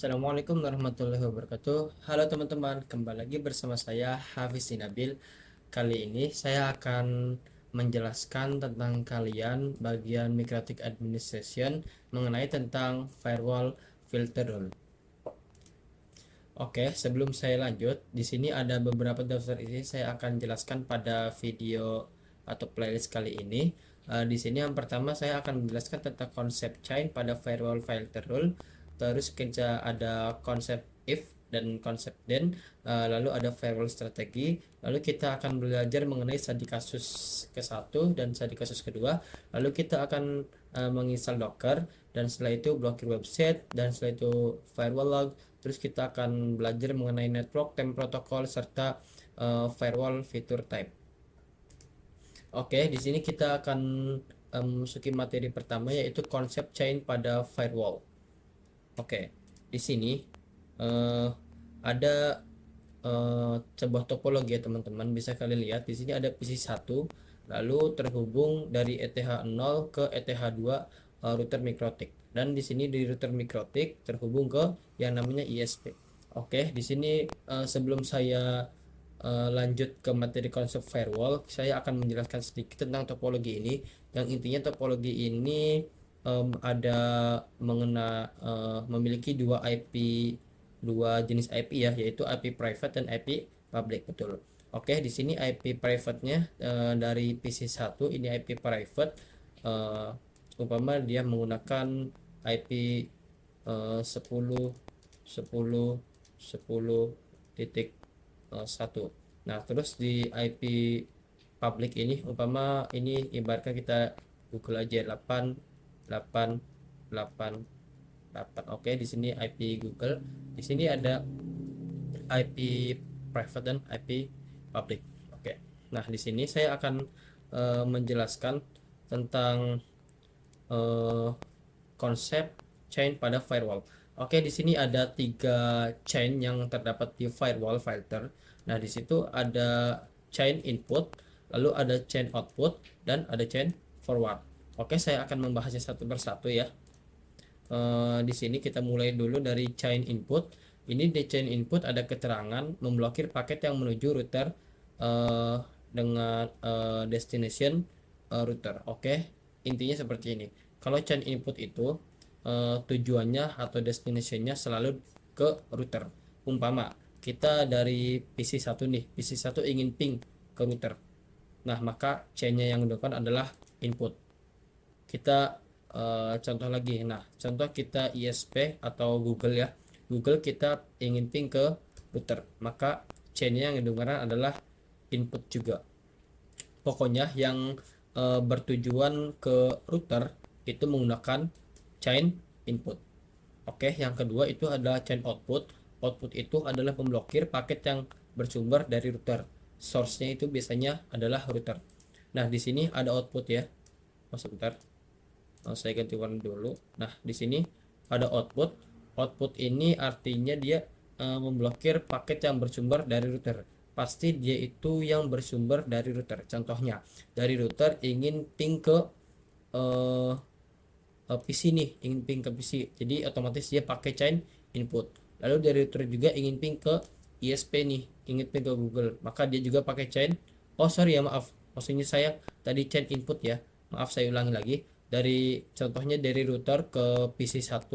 Assalamualaikum warahmatullahi wabarakatuh. Halo teman-teman, kembali lagi bersama saya Hafiz Sinabil. Kali ini saya akan menjelaskan tentang kalian bagian Microtik Administration mengenai tentang firewall filter rule. Oke, sebelum saya lanjut, di sini ada beberapa daftar isi saya akan jelaskan pada video atau playlist kali ini. Di sini yang pertama saya akan menjelaskan tentang konsep chain pada firewall filter rule. Terus kita ada konsep if dan konsep then, lalu ada firewall strategi. Lalu kita akan belajar mengenai studi kasus ke-1 dan studi kasus kedua. Lalu kita akan menginstal Docker, dan setelah itu blokir website, dan setelah itu firewall log. Terus kita akan belajar mengenai network, time protokol, serta firewall fitur type. Oke, di sini kita akan masuki materi pertama, yaitu konsep chain pada firewall. Oke, di sini uh, ada sebuah topologi ya teman-teman. Bisa kalian lihat di sini ada PC1, lalu terhubung dari ETH0 ke ETH2 router Mikrotik, dan di sini di router Mikrotik terhubung ke yang namanya ISP. Oke, di sini sebelum saya lanjut ke materi konsep firewall, saya akan menjelaskan sedikit tentang topologi ini. Yang intinya topologi ini ada memiliki dua jenis IP ya, yaitu IP private dan IP public, betul. Oke, di sini IP private-nya dari PC1 ini IP private, umpama dia menggunakan IP 10 10 10.1. Nah, terus di IP public ini umpama ini ibaratkan kita Google aja 8 Oke, di sini IP Google. Di sini ada IP private dan IP public. Oke. Nah, di sini saya akan menjelaskan tentang uh, konsep chain pada firewall. Oke, di sini ada 3 chain yang terdapat di firewall filter. Nah, di situ ada chain input, lalu ada chain output, dan ada chain forward. Oke, saya akan membahasnya satu persatu ya. Di sini kita mulai dulu dari chain input. Ini di chain input ada keterangan memblokir paket yang menuju router dengan destination router. Oke, intinya seperti ini. Kalau chain input itu tujuannya atau destinationnya selalu ke router. Umpama kita dari PC1 nih, PC1 ingin ping ke router. Nah, maka chainnya yang dilakukan adalah input. Kita contoh lagi. Nah, contoh kita ISP atau Google ya. Google kita ingin ping ke router, maka chainnya yang didengarkan adalah input juga. Pokoknya yang bertujuan ke router itu menggunakan chain input. Oke, yang kedua itu adalah chain output. Output itu adalah memblokir paket yang bersumber dari router. Source-nya itu biasanya adalah router. Nah, di sini ada output ya. Oh, sebentar. Saya ganti warna dulu. Nah, di sini ada output. Output ini artinya dia memblokir paket yang bersumber dari router. Pasti dia itu yang bersumber dari router. Contohnya, dari router ingin ping ke uh, PC nih, ingin ping ke PC. Jadi otomatis dia pakai chain input. Lalu dari router juga ingin ping ke ISP nih, ingin ping ke Google. Maka dia juga pakai chain. Oh, sorry ya, maaf. Maksudnya saya tadi chain input ya. Maaf, saya ulangi lagi. Dari contohnya dari router ke PC1,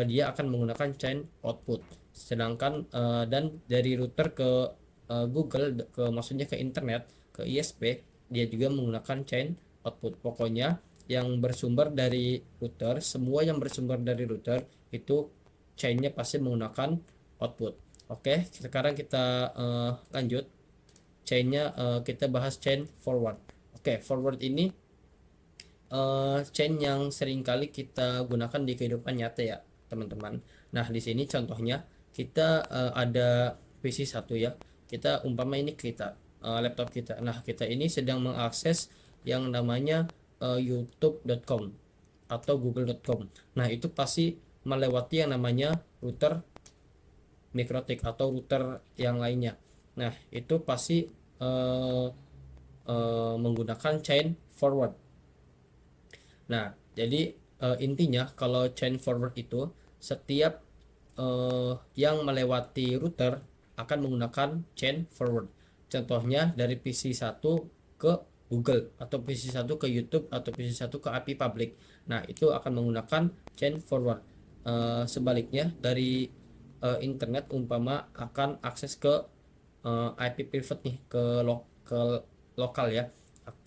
dia akan menggunakan chain output. Sedangkan dan dari router ke Google, ke maksudnya ke internet, ke ISP, dia juga menggunakan chain output. Pokoknya yang bersumber dari router, semua yang bersumber dari router itu chainnya pasti menggunakan output. Oke, sekarang kita lanjut chainnya, kita bahas chain forward. Oke, forward ini chain yang sering kali kita gunakan di kehidupan nyata ya teman-teman. Nah, di sini contohnya kita ada PC1 ya. Kita umpama ini kita laptop kita. Nah, kita ini sedang mengakses yang namanya youtube.com atau google.com. Nah, itu pasti melewati yang namanya router Mikrotik atau router yang lainnya. Nah, itu pasti uh, menggunakan chain forward. Nah, jadi intinya kalau chain forward itu setiap yang melewati router akan menggunakan chain forward. Contohnya dari PC1 ke Google, atau PC1 ke YouTube, atau PC1 ke IP public. Nah, itu akan menggunakan chain forward. Sebaliknya dari internet umpama akan akses ke IP private nih, ke lokal ya.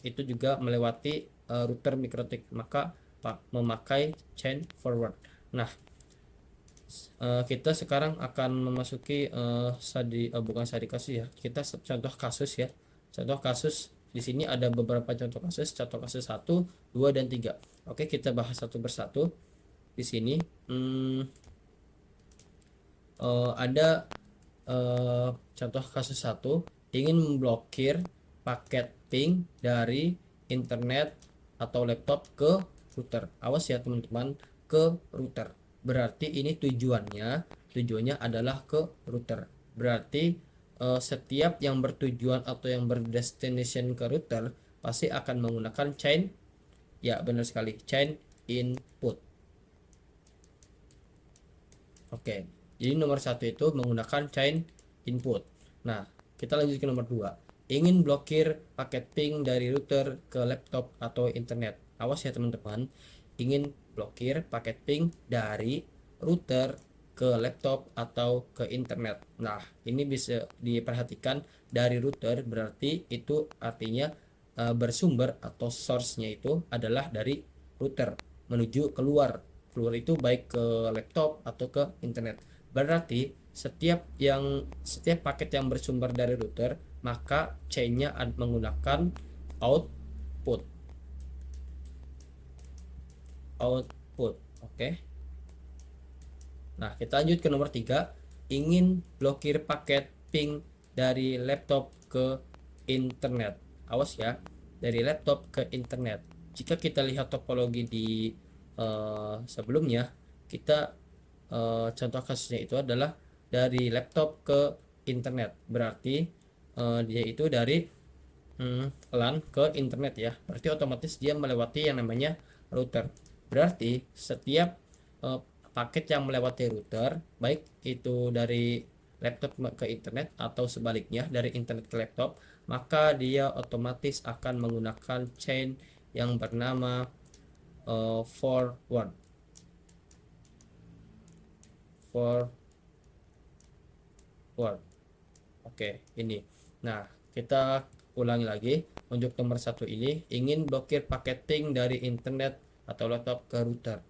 Itu juga melewati router MikroTik, maka memakai chain forward. Nah, kita sekarang akan memasuki bukan studi kasus ya. Kita contoh kasus ya. Contoh kasus di sini ada beberapa contoh kasus. Contoh kasus 1, 2, dan 3. Oke, kita bahas satu persatu. Di sini ada contoh kasus 1, ingin memblokir paket ping dari internet atau laptop ke router. Awas ya teman-teman, ke router. Berarti ini tujuannya adalah ke router. Berarti setiap yang bertujuan atau yang berdestination ke router pasti akan menggunakan chain, ya benar sekali, chain input. Oke, jadi nomor satu itu menggunakan chain input. Nah, kita lanjut ke nomor 2. Ingin blokir paket ping dari router ke laptop atau internet. Awas ya teman-teman, ingin blokir paket ping dari router ke laptop atau ke internet. Nah, ini bisa diperhatikan dari router, berarti itu artinya bersumber atau source-nya itu adalah dari router menuju keluar. Keluar itu baik ke laptop atau ke internet. Berarti setiap paket yang bersumber dari router, maka chain-nya menggunakan output. Output. Oke. Nah, kita lanjut ke nomor 3. Ingin blokir paket ping dari laptop ke internet. Awas ya, dari laptop ke internet. Jika kita lihat topologi di sebelumnya, kita contoh kasusnya itu adalah dari laptop ke internet. Berarti dia itu dari LAN ke internet ya. Berarti otomatis dia melewati yang namanya router. Berarti setiap eh, paket yang melewati router, baik itu dari laptop ke internet atau sebaliknya dari internet ke laptop, maka dia otomatis akan menggunakan chain yang bernama forward. Forward. Oke, ini. Nah, kita ulangi lagi. Untuk nomor satu ini, ingin blokir paketing dari internet atau laptop ke router.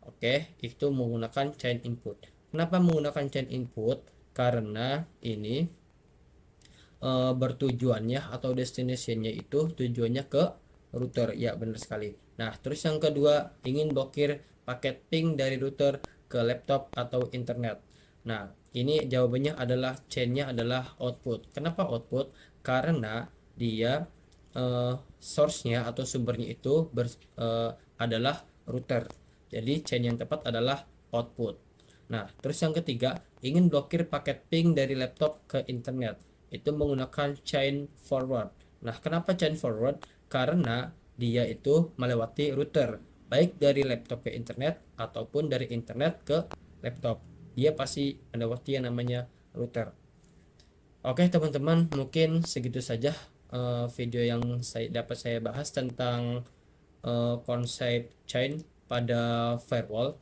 Oke, itu menggunakan chain input. Kenapa menggunakan chain input? Karena ini bertujuannya atau destinationnya itu tujuannya ke router. Ya, benar sekali. Nah, terus yang kedua, ingin blokir paket ping dari router ke laptop atau internet. Nah, ini jawabannya adalah chainnya adalah output. Kenapa output? Karena dia source-nya atau sumbernya itu adalah router. Jadi chain yang tepat adalah output. Nah, terus yang ketiga, ingin blokir paket ping dari laptop ke internet. Itu menggunakan chain forward. Nah, kenapa chain forward? Karena dia itu melewati router, baik dari laptop ke internet ataupun dari internet ke laptop. Dia pasti melewati yang namanya router. Oke, teman-teman, mungkin segitu saja video yang dapat saya bahas tentang konsep chain pada firewall.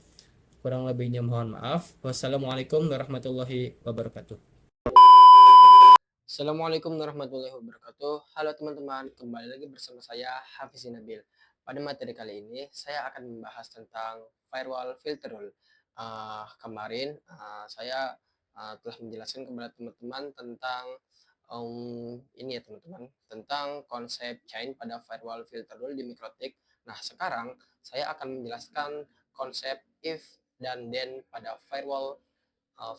Kurang lebihnya mohon maaf. Wassalamualaikum warahmatullahi wabarakatuh. Assalamualaikum warahmatullahi wabarakatuh. Halo teman-teman, kembali lagi bersama saya Hafiz Nabil. Pada materi kali ini saya akan membahas tentang firewall filter rule. Kemarin saya telah menjelaskan kepada teman-teman tentang ini ya teman-teman, tentang konsep chain pada firewall filter rule di MikroTik. Nah, sekarang saya akan menjelaskan konsep if dan then pada firewall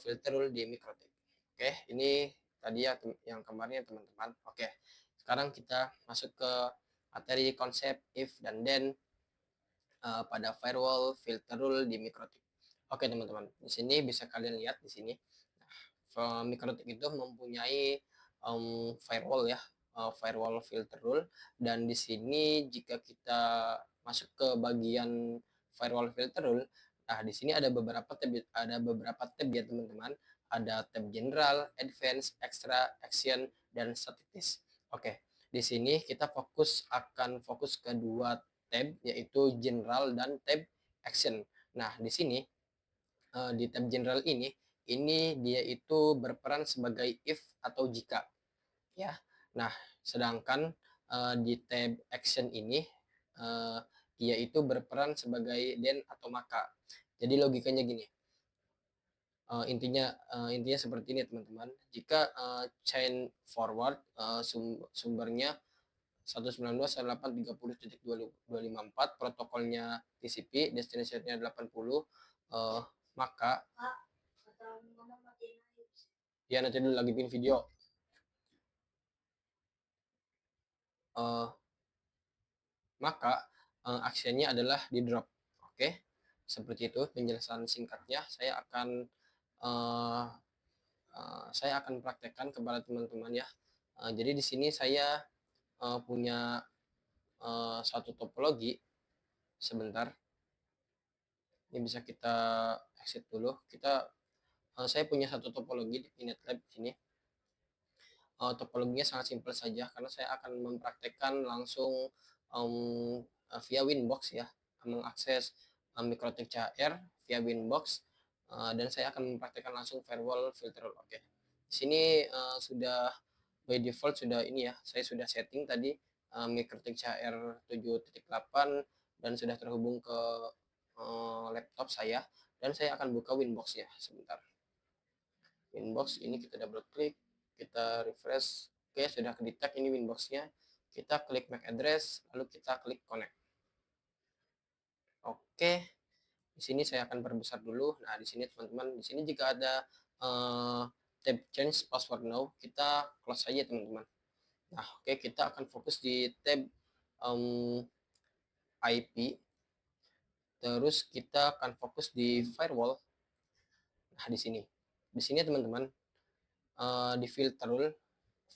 filter rule di MikroTik. Oke, ini tadi ya yang kemarin ya teman-teman. Oke, sekarang kita masuk ke materi konsep if dan then pada firewall filter rule di MikroTik. Oke teman-teman, di sini bisa kalian lihat di sini. Nah, MikroTik itu mempunyai firewall ya, firewall filter rule, dan di sini jika kita masuk ke bagian firewall filter rule, Nah, di sini ada beberapa tab ya teman-teman. Ada tab general, advance, extra, action, dan status. Oke, di sini kita akan fokus ke dua tab, yaitu general dan tab action. Nah, di sini di tab general ini dia itu berperan sebagai if atau jika, ya. Nah, sedangkan di tab action ini eh, dia itu berperan sebagai then atau maka. Jadi logikanya gini, intinya seperti ini teman-teman. Jika chain forward sumbernya 192.168.30.254, protokolnya TCP, destination-nya 80, maka ya nanti dulu lagi bikin video. eh, maka aksinya adalah di drop. Oke, seperti itu penjelasan singkatnya. Saya akan praktekkan kepada teman-teman ya. Jadi di sini saya punya satu topologi. Sebentar, ini bisa kita exit dulu. Saya punya satu topologi di PinetLab sini. Topologinya sangat simpel saja karena saya akan mempraktekkan langsung via Winbox ya, mengakses Mikrotik CHR via Winbox, dan saya akan mempraktekkan langsung firewall filter. Oke, di sini sudah by default sudah ini ya, saya sudah setting tadi Mikrotik CHR 7.8 dan sudah terhubung ke laptop saya, dan saya akan buka Winbox ya sebentar. Winbox ini kita double klik, kita refresh. Oke, sudah detect ini Winbox-nya. Kita klik MAC address, lalu kita klik connect. Oke, di sini saya akan perbesar dulu. Nah, di sini teman-teman, di sini jika ada tab change password now, kita close saja teman-teman. Nah, oke, kita akan fokus di tab IP. Terus kita akan fokus di firewall. Nah, di sini teman-teman, di filter rule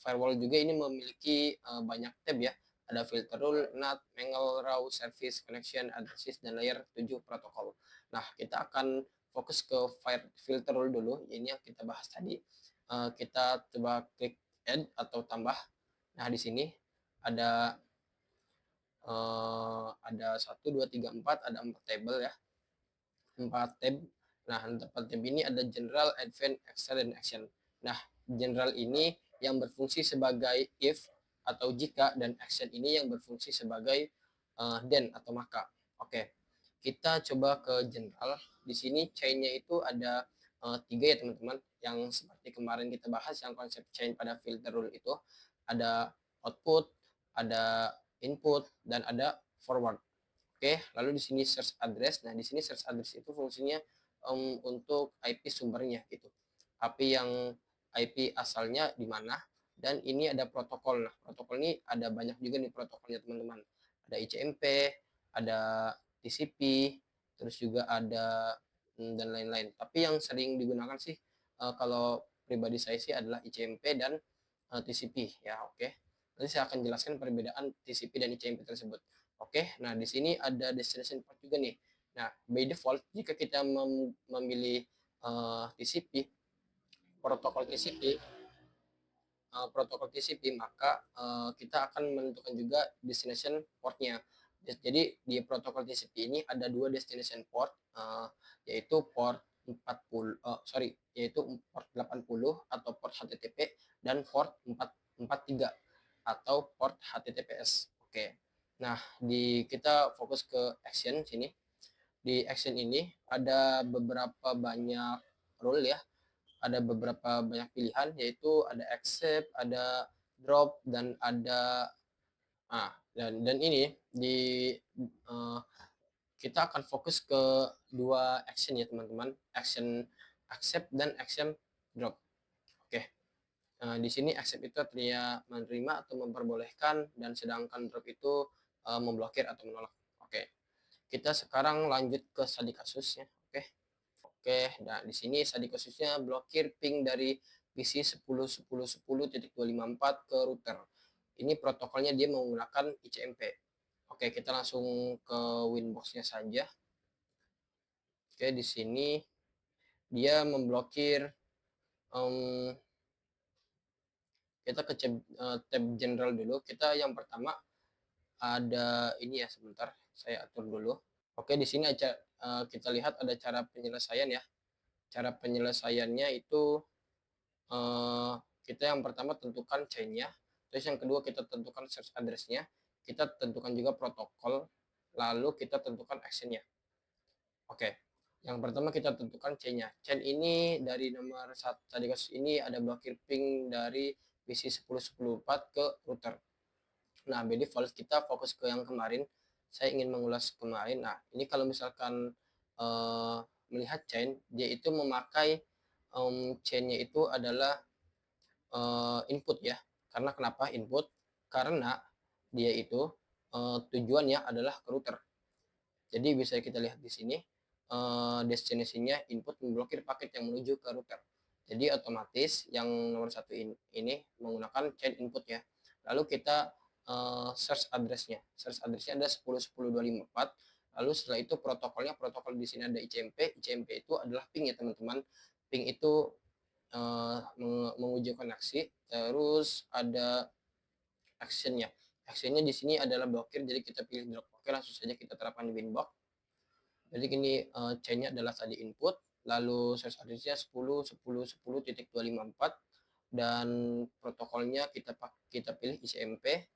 firewall juga ini memiliki banyak tab ya. Ada filter rule, NAT, Mangle, RAW, service, connection, addresses, dan layer 7 protokol. Nah, kita akan fokus ke filter rule dulu. Ini yang kita bahas tadi. Kita coba klik add atau tambah. Nah, di sini ada 1, 2, 3, 4, ada 4 table ya. 4 tab. Nah, 4 tab ini ada general, advanced, extra, dan action. Nah, general ini yang berfungsi sebagai if atau jika, dan action ini yang berfungsi sebagai then atau maka. Oke, kita coba ke general. Di sini chain-nya itu ada 3 ya teman-teman. Yang seperti kemarin kita bahas, yang konsep chain pada filter rule itu ada output, ada input, dan ada forward. Oke, lalu di sini search address. Nah, di sini search address itu fungsinya untuk IP sumbernya gitu. IP asalnya di mana, dan ini ada protokol. Nah, protokol ini ada banyak juga nih protokolnya teman-teman. Ada ICMP, ada TCP, terus juga ada dan lain-lain. Tapi yang sering digunakan sih kalau pribadi saya sih adalah ICMP dan TCP ya. Oke. Nanti saya akan jelaskan perbedaan TCP dan ICMP tersebut. Oke, nah di sini ada destination port juga nih. Nah, by default jika kita memilih TCP, protokol TCP, maka kita akan menentukan juga destination portnya. Jadi di protokol TCP ini ada dua destination port, yaitu port 80 atau port HTTP, dan port 443 atau port HTTPS. Oke. Nah, kita fokus ke action sini. Di action ini ada beberapa banyak rule ya. Ada beberapa banyak pilihan, yaitu ada accept, ada drop, dan ada dan ini kita akan fokus ke dua action ya teman-teman, action accept dan action drop. Oke. Di sini accept itu artinya menerima atau memperbolehkan, dan sedangkan drop itu memblokir atau menolak. Oke. Kita sekarang lanjut ke study kasusnya. Oke, nah di sini study kasusnya blokir ping dari PC 10.10.10.254 ke router. Ini protokolnya dia menggunakan ICMP. Oke, kita langsung ke Winbox-nya saja. Oke, di sini dia memblokir kita ke tab general dulu. Kita yang pertama ada ini ya, sebentar saya atur dulu. Oke, di sini aja kita lihat ada cara penyelesaian ya. Cara penyelesaiannya itu kita yang pertama tentukan chain-nya, terus yang kedua kita tentukan search address-nya, kita tentukan juga protokol, lalu kita tentukan action-nya. Oke, yang pertama kita tentukan chain-nya. Chain ini dari nomor tadi kasus ini ada blokir ping dari PC 10.10.4 ke router. Nah, by default kita fokus ke yang kemarin. Saya ingin mengulas kemarin. Nah, ini kalau misalkan melihat chain, dia itu memakai chain-nya itu adalah input ya. Karena kenapa input? Karena dia itu tujuannya adalah ke router. Jadi bisa kita lihat di sini destinasinya input memblokir paket yang menuju ke router. Jadi otomatis yang nomor satu ini menggunakan chain input ya. Lalu kita search address-nya. Search address-nya ada 10.10.254. Lalu setelah itu protokolnya, protokol di sini ada ICMP. ICMP itu adalah ping ya teman-teman. Ping itu menguji koneksi. Terus ada action-nya. Action-nya di sini adalah blokir, jadi kita pilih drop. Oke, langsung saja kita terapkan di winbox. Jadi ini chain-nya adalah tadi input, lalu source address-nya 10.10.10.254 dan protokolnya kita pilih ICMP.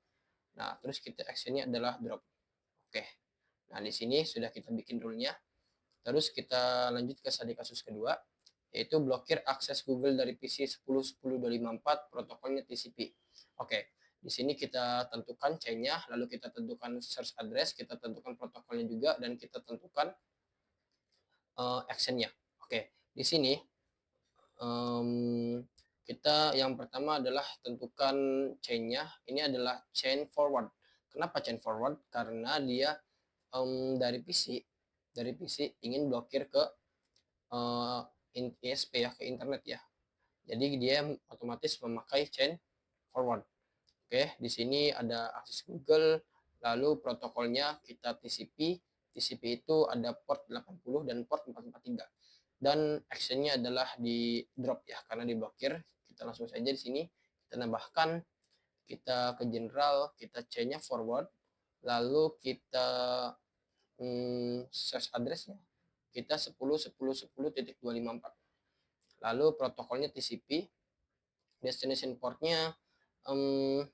Nah, terus kita action-nya adalah drop. Oke. Nah, di sini sudah kita bikin rule-nya. Terus kita lanjut ke tadi kasus kedua, yaitu blokir akses Google dari PC 10.10.254, protokolnya TCP. Oke, di sini kita tentukan chain-nya, lalu kita tentukan search address, kita tentukan protokolnya juga, dan kita tentukan action-nya. Oke, di sini kita yang pertama adalah tentukan chain-nya. Ini adalah chain forward. Kenapa chain forward? Karena dia dari PC ingin blokir ke ISP ya, ke internet ya. Jadi dia otomatis memakai chain forward. Oke, di sini ada akses Google, lalu protokolnya kita TCP. TCP itu ada port 80 dan port 443. Dan actionnya adalah di drop ya, karena diblokir. Kita langsung saja di sini kita tambahkan, kita ke general, kita chainnya forward, lalu kita search address-nya kita 10.10.10.254. Lalu protokolnya TCP, destination port-nya 80,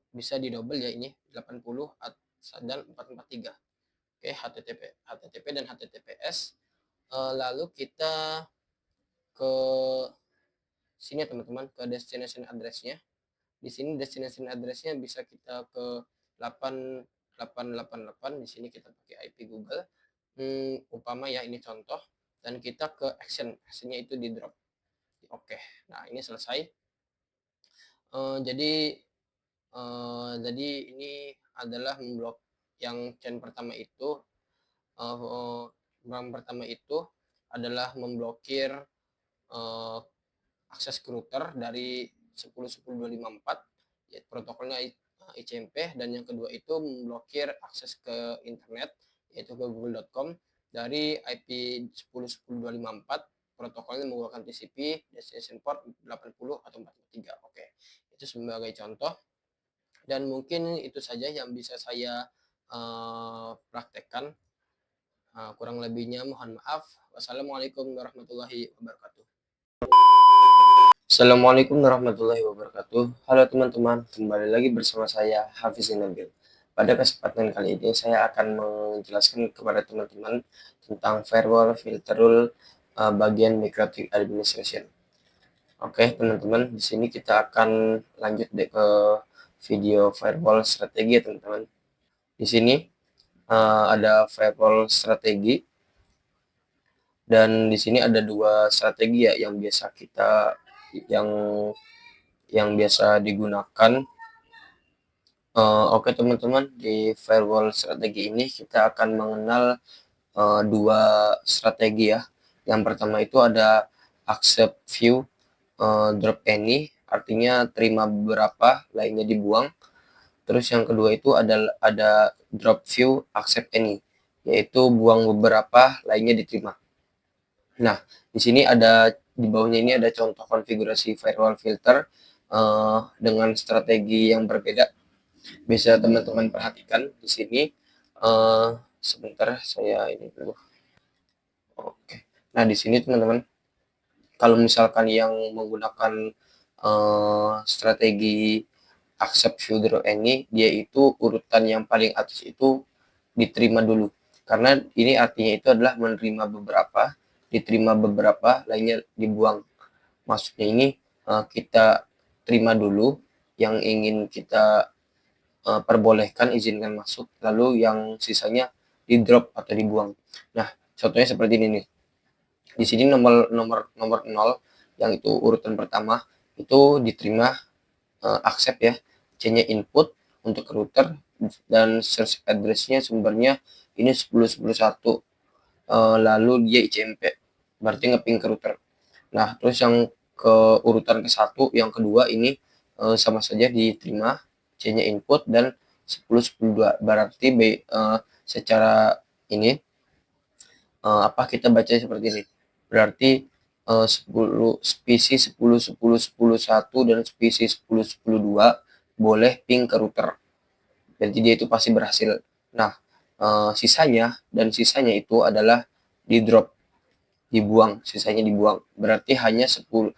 bisa di double ya, ini 80 dan 443. Oke, HTTP dan HTTPS. Lalu kita ke sini teman-teman, ke destination address-nya. Di sini destination address-nya bisa kita ke 8888. Di sini kita pakai IP Google. Umpama ya, ini contoh, dan kita ke actionnya itu di drop. Oke, nah ini selesai. Jadi ini adalah memblok yang chain pertama itu. Yang pertama itu adalah memblokir akses ke router dari 10.10.254, ya, protokolnya ICMP, dan yang kedua itu memblokir akses ke internet yaitu ke google.com dari IP 10.10.254, protokolnya menggunakan TCP, destination port 80 atau 43. Oke, itu sebagai contoh, dan mungkin itu saja yang bisa saya praktekkan. Kurang lebihnya mohon maaf. Wassalamualaikum warahmatullahi wabarakatuh. Assalamualaikum warahmatullahi wabarakatuh. Halo teman-teman, kembali lagi bersama saya Hafiz Nabil. Pada kesempatan kali ini saya akan menjelaskan kepada teman-teman tentang firewall filter rule bagian MikroTik administration. Oke teman-teman, di sini kita akan lanjut ke video firewall strategi ya teman-teman. Di sini ada firewall strategi, dan di sini ada dua strategi ya yang biasa kita yang biasa digunakan. Oke teman-teman, di firewall strategi ini kita akan mengenal dua strategi ya. Yang pertama itu ada accept few, drop any, artinya terima beberapa, lainnya dibuang. Terus yang kedua itu ada drop few, accept any, yaitu buang beberapa, lainnya diterima. Nah, di sini di bawahnya ini ada contoh konfigurasi firewall filter dengan strategi yang berbeda. Bisa teman-teman perhatikan di sini. Sebentar saya ini dulu. Oke. Nah, di sini teman-teman, kalau misalkan yang menggunakan strategi accept filter ini, dia itu urutan yang paling atas itu diterima dulu. Karena ini artinya itu adalah menerima beberapa, diterima beberapa, lainnya dibuang. Maksudnya ini kita terima dulu yang ingin kita perbolehkan, izinkan masuk, lalu yang sisanya di drop atau dibuang. Nah, contohnya seperti ini nih. Di sini nomor 0 yang itu urutan pertama itu diterima accept ya, C-nya input untuk router, dan search address-nya sumbernya ini 10.10.1, lalu dia ICMP, berarti ngeping ke router. Nah, terus yang ke urutan ke-1, yang kedua ini sama saja diterima, C-nya input dan 10.10.2, berarti secara ini kita baca seperti ini. Berarti 10 spesies 10 10 10 1 dan spesies 10 10 2 boleh ping ke router. Jadi dia itu pasti berhasil. Nah, sisanya itu adalah di drop, dibuang, sisanya dibuang. Berarti hanya 10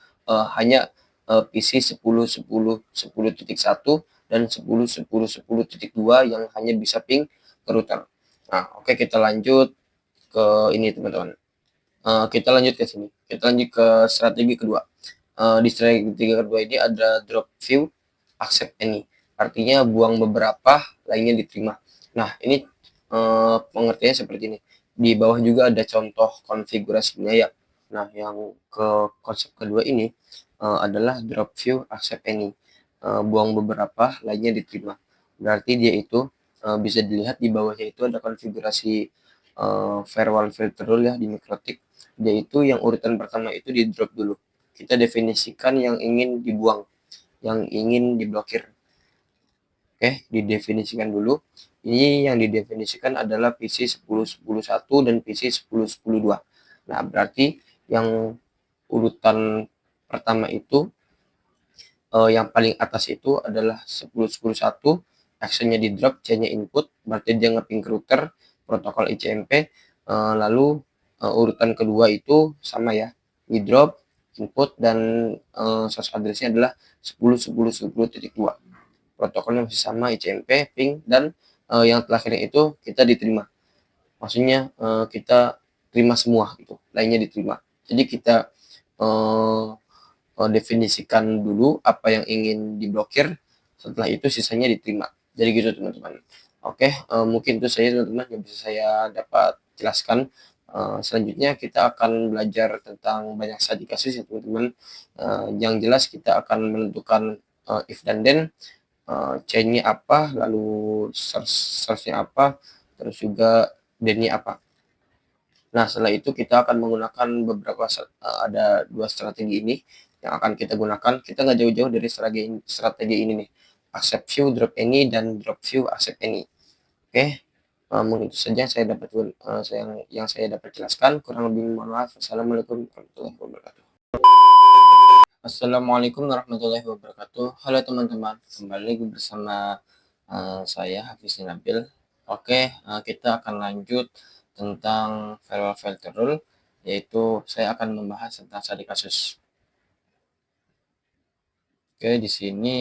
hanya PC 10 10 10.1 dan 10 10 10.2 yang hanya bisa ping ke router. Nah, oke, kita lanjut ke ini teman-teman. Kita lanjut ke sini. Kita lanjut ke strategi kedua. Di strategi kedua ini ada drop few, accept any. Artinya buang beberapa, lainnya diterima. Nah, ini pengertiannya seperti ini. Di bawah juga ada contoh konfigurasinya ya. Nah, yang ke konsep kedua ini adalah drop few, accept any. Buang beberapa, lainnya diterima. Berarti dia itu bisa dilihat di bawahnya itu ada konfigurasi firewall filter rule ya di Mikrotik. Yaitu yang urutan pertama itu di drop dulu. Kita definisikan yang ingin dibuang, yang ingin diblokir. Oke, didefinisikan dulu. Ini yang didefinisikan adalah PC 10.10.1 dan PC 10.10.2. Nah, berarti yang urutan pertama itu yang paling atas itu adalah 10.10.1, actionnya di drop, C-nya input, berarti dia ngeping ke router, protokol ICMP. Lalu urutan kedua itu sama ya, di drop, input, dan source address-nya adalah 10.10.10.2. Protokolnya masih sama, ICMP, ping, dan yang terakhir itu kita diterima. Maksudnya kita terima semua gitu, lainnya diterima. Jadi kita definisikan dulu apa yang ingin diblokir, setelah itu sisanya diterima. Jadi gitu teman-teman. Oke, mungkin itu saja teman-teman yang bisa saya dapat jelaskan. Selanjutnya kita akan belajar tentang banyak saja kasus ya teman-teman. Yang jelas kita akan menentukan if dan then, chain-nya apa, lalu source-nya apa, terus juga then-nya apa. Nah, setelah itu kita akan menggunakan ada dua strategi ini yang akan kita gunakan. Kita nggak jauh-jauh dari strategi ini nih. Accept view, drop any, dan drop view, accept any. Oke, mungkin itu saja yang saya dapat jelaskan. Kurang lebih mohon maaf. Assalamualaikum warahmatullahi wabarakatuh. Assalamualaikum warahmatullahi wabarakatuh. Halo teman-teman, kembali lagi bersama saya Hafiz Nabil. Oke, kita akan lanjut tentang firewall filter rule, yaitu saya akan membahas tentang studi kasus. Oke, di sini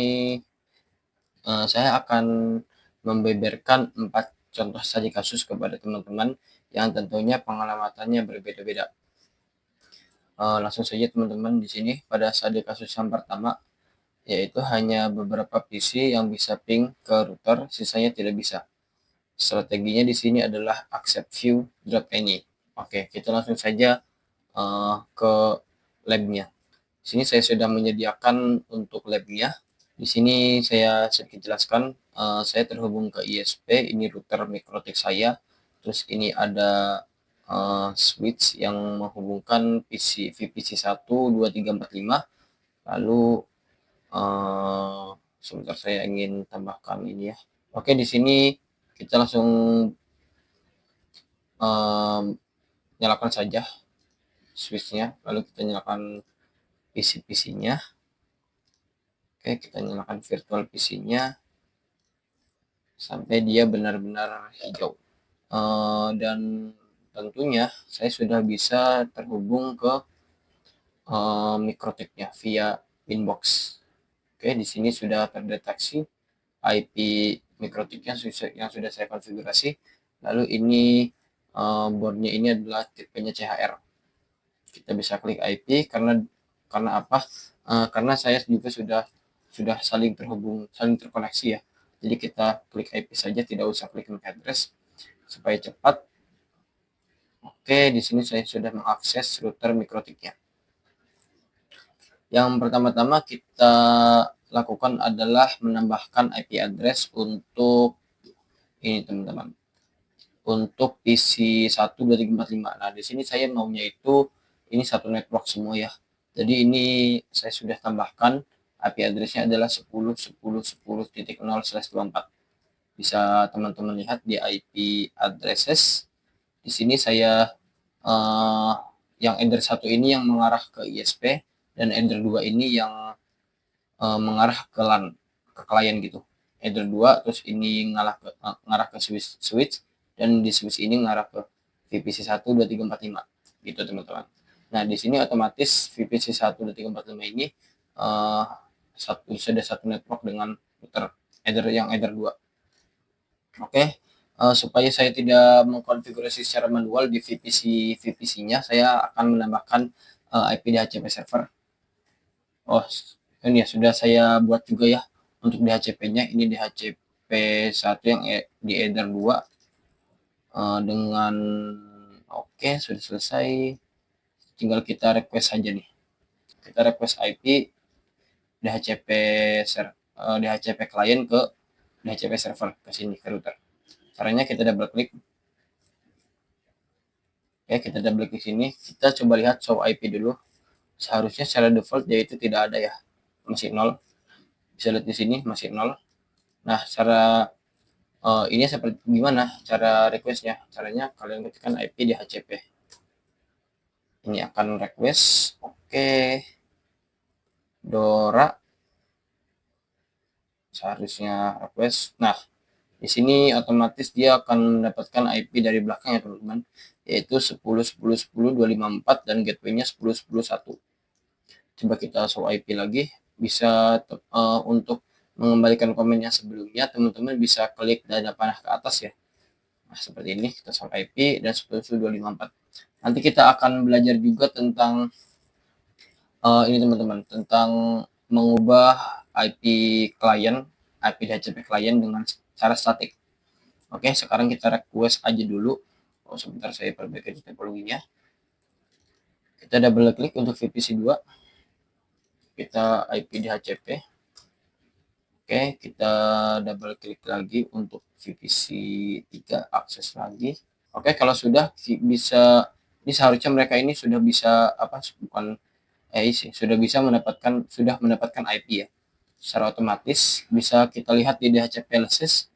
saya akan membeberkan 4 contoh studi kasus kepada teman-teman yang tentunya pengalamannya berbeda-beda. Langsung saja teman-teman, di sini pada studi kasus yang pertama, yaitu hanya beberapa PC yang bisa ping ke router, sisanya tidak bisa. Strateginya di sini adalah accept view, drop any. Oke, kita langsung saja ke labnya. Di sini saya sudah menyediakan untuk labnya. Di sini saya sedikit jelaskan. Saya terhubung ke ISP, ini router Mikrotik saya. Terus ini ada switch yang menghubungkan VPC 1, 2, 3, 4, 5. Lalu sebentar, saya ingin tambahkan ini ya. Oke, di sini kita langsung nyalakan saja switchnya, lalu kita nyalakan PC-nya. Oke, kita nyalakan virtual PC-nya sampai dia benar-benar hijau. Dan tentunya saya sudah bisa terhubung ke mikrotiknya via inbox. Oke, di sini sudah terdeteksi IP mikrotiknya yang sudah saya konfigurasi. Lalu ini boardnya ini adalah tipenya CHR. Kita bisa klik IP karena apa? Karena saya juga sudah saling terhubung, saling terkoneksi ya. Jadi kita klik IP saja, tidak usah klik MAC address supaya cepat. Oke, di sini saya sudah mengakses router mikrotiknya. Yang pertama-tama kita lakukan adalah menambahkan IP address untuk ini teman-teman. Untuk PC 12345. Nah, di sini saya maunya itu ini satu network semua ya. Jadi ini saya sudah tambahkan IP address-nya adalah 10.10.10.0/24. Bisa teman-teman lihat di IP addresses. Di sini saya yang ender 1 ini yang mengarah ke ISP dan ender 2 ini yang mengarah ke LAN, ke klien gitu. Ender 2 terus ini ngarah ke switch dan di switch ini ngarah ke VPC 12345 gitu teman-teman. Nah, di sini otomatis VPC 12345 ini sudah satu network dengan router ender 2. Oke, supaya saya tidak mengkonfigurasi secara manual di VPC-nya, saya akan menambahkan IP DHCP server. Oh, ini ya sudah saya buat juga ya untuk DHCP-nya. Ini DHCP 1 yang di eder 2 dengan oke, sudah selesai. Tinggal kita request saja nih. Kita request IP DHCP client ke DHCP server ke sini ke router. Caranya kita double klik. Oke, kita double klik sini. Kita coba lihat show IP dulu. Seharusnya secara default dia itu tidak ada ya. Masih 0. Bisa lihat di sini masih 0. Nah, cara ini seperti gimana cara requestnya? Caranya kalian ketikkan IP DHCP. Ini akan request. Oke. Dora. Seharusnya request. Nah, di sini otomatis dia akan mendapatkan IP dari belakang ya teman-teman, yaitu 10.10.10.254 dan gateway-nya 10.10.1. Coba kita show IP lagi. Bisa untuk mengembalikan komen yang sebelumnya, teman-teman bisa klik tanda panah ke atas ya. Nah, seperti ini kita show IP dan 10.10.254. Nanti kita akan belajar juga tentang ini teman-teman, tentang mengubah IP klien, IP DHCP klien dengan cara statik. Oke, sekarang kita request aja dulu. Oh, sebentar saya perbaiki topologinya. Kita double klik untuk VPC 2. Kita IP DHCP. Oke, kita double klik lagi untuk VPC 3, akses lagi. Oke, kalau sudah bisa, ini seharusnya mereka ini sudah bisa sudah mendapatkan IP ya. Secara otomatis bisa kita lihat di DHCP lists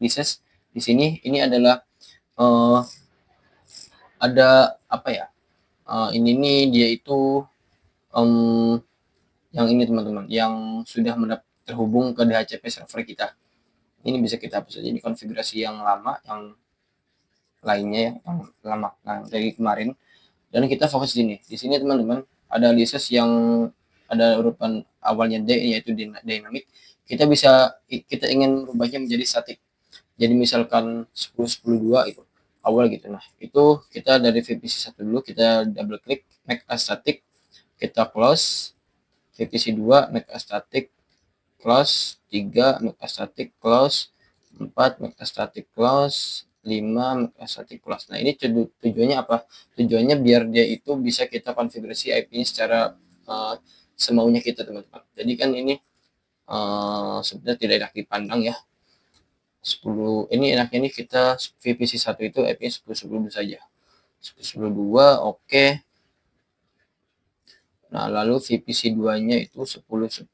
di sini. Ini adalah ada apa ya? Ini nih dia itu yang ini teman-teman, yang sudah terhubung ke DHCP server kita. Ini bisa kita hapus saja, ini konfigurasi yang lama, yang lainnya ya, yang lama dari kemarin. Dan kita fokus di sini. Di sini teman-teman ada lists yang ada urutan awalnya D yaitu dynamic. Kita ingin merubahnya menjadi static. Jadi misalkan 10.10.2 itu awal gitu. Nah, itu kita dari VPC 1 dulu, kita double klik make as static, kita close. VPC 2 make as static, close. 3 make as static, close. 4 make as static, close. 5 make as static, close. Nah, ini tujuannya apa? Tujuannya biar dia itu bisa kita konfigurasi IP-nya secara semaunya kita teman-teman. Jadi kan ini sebenarnya tidak enak dipandang ya. 10 ini enaknya ini kita VPC 1 itu IP-nya 10.10 saja. 10.10.2 oke. Nah, lalu VPC 2-nya itu 10.10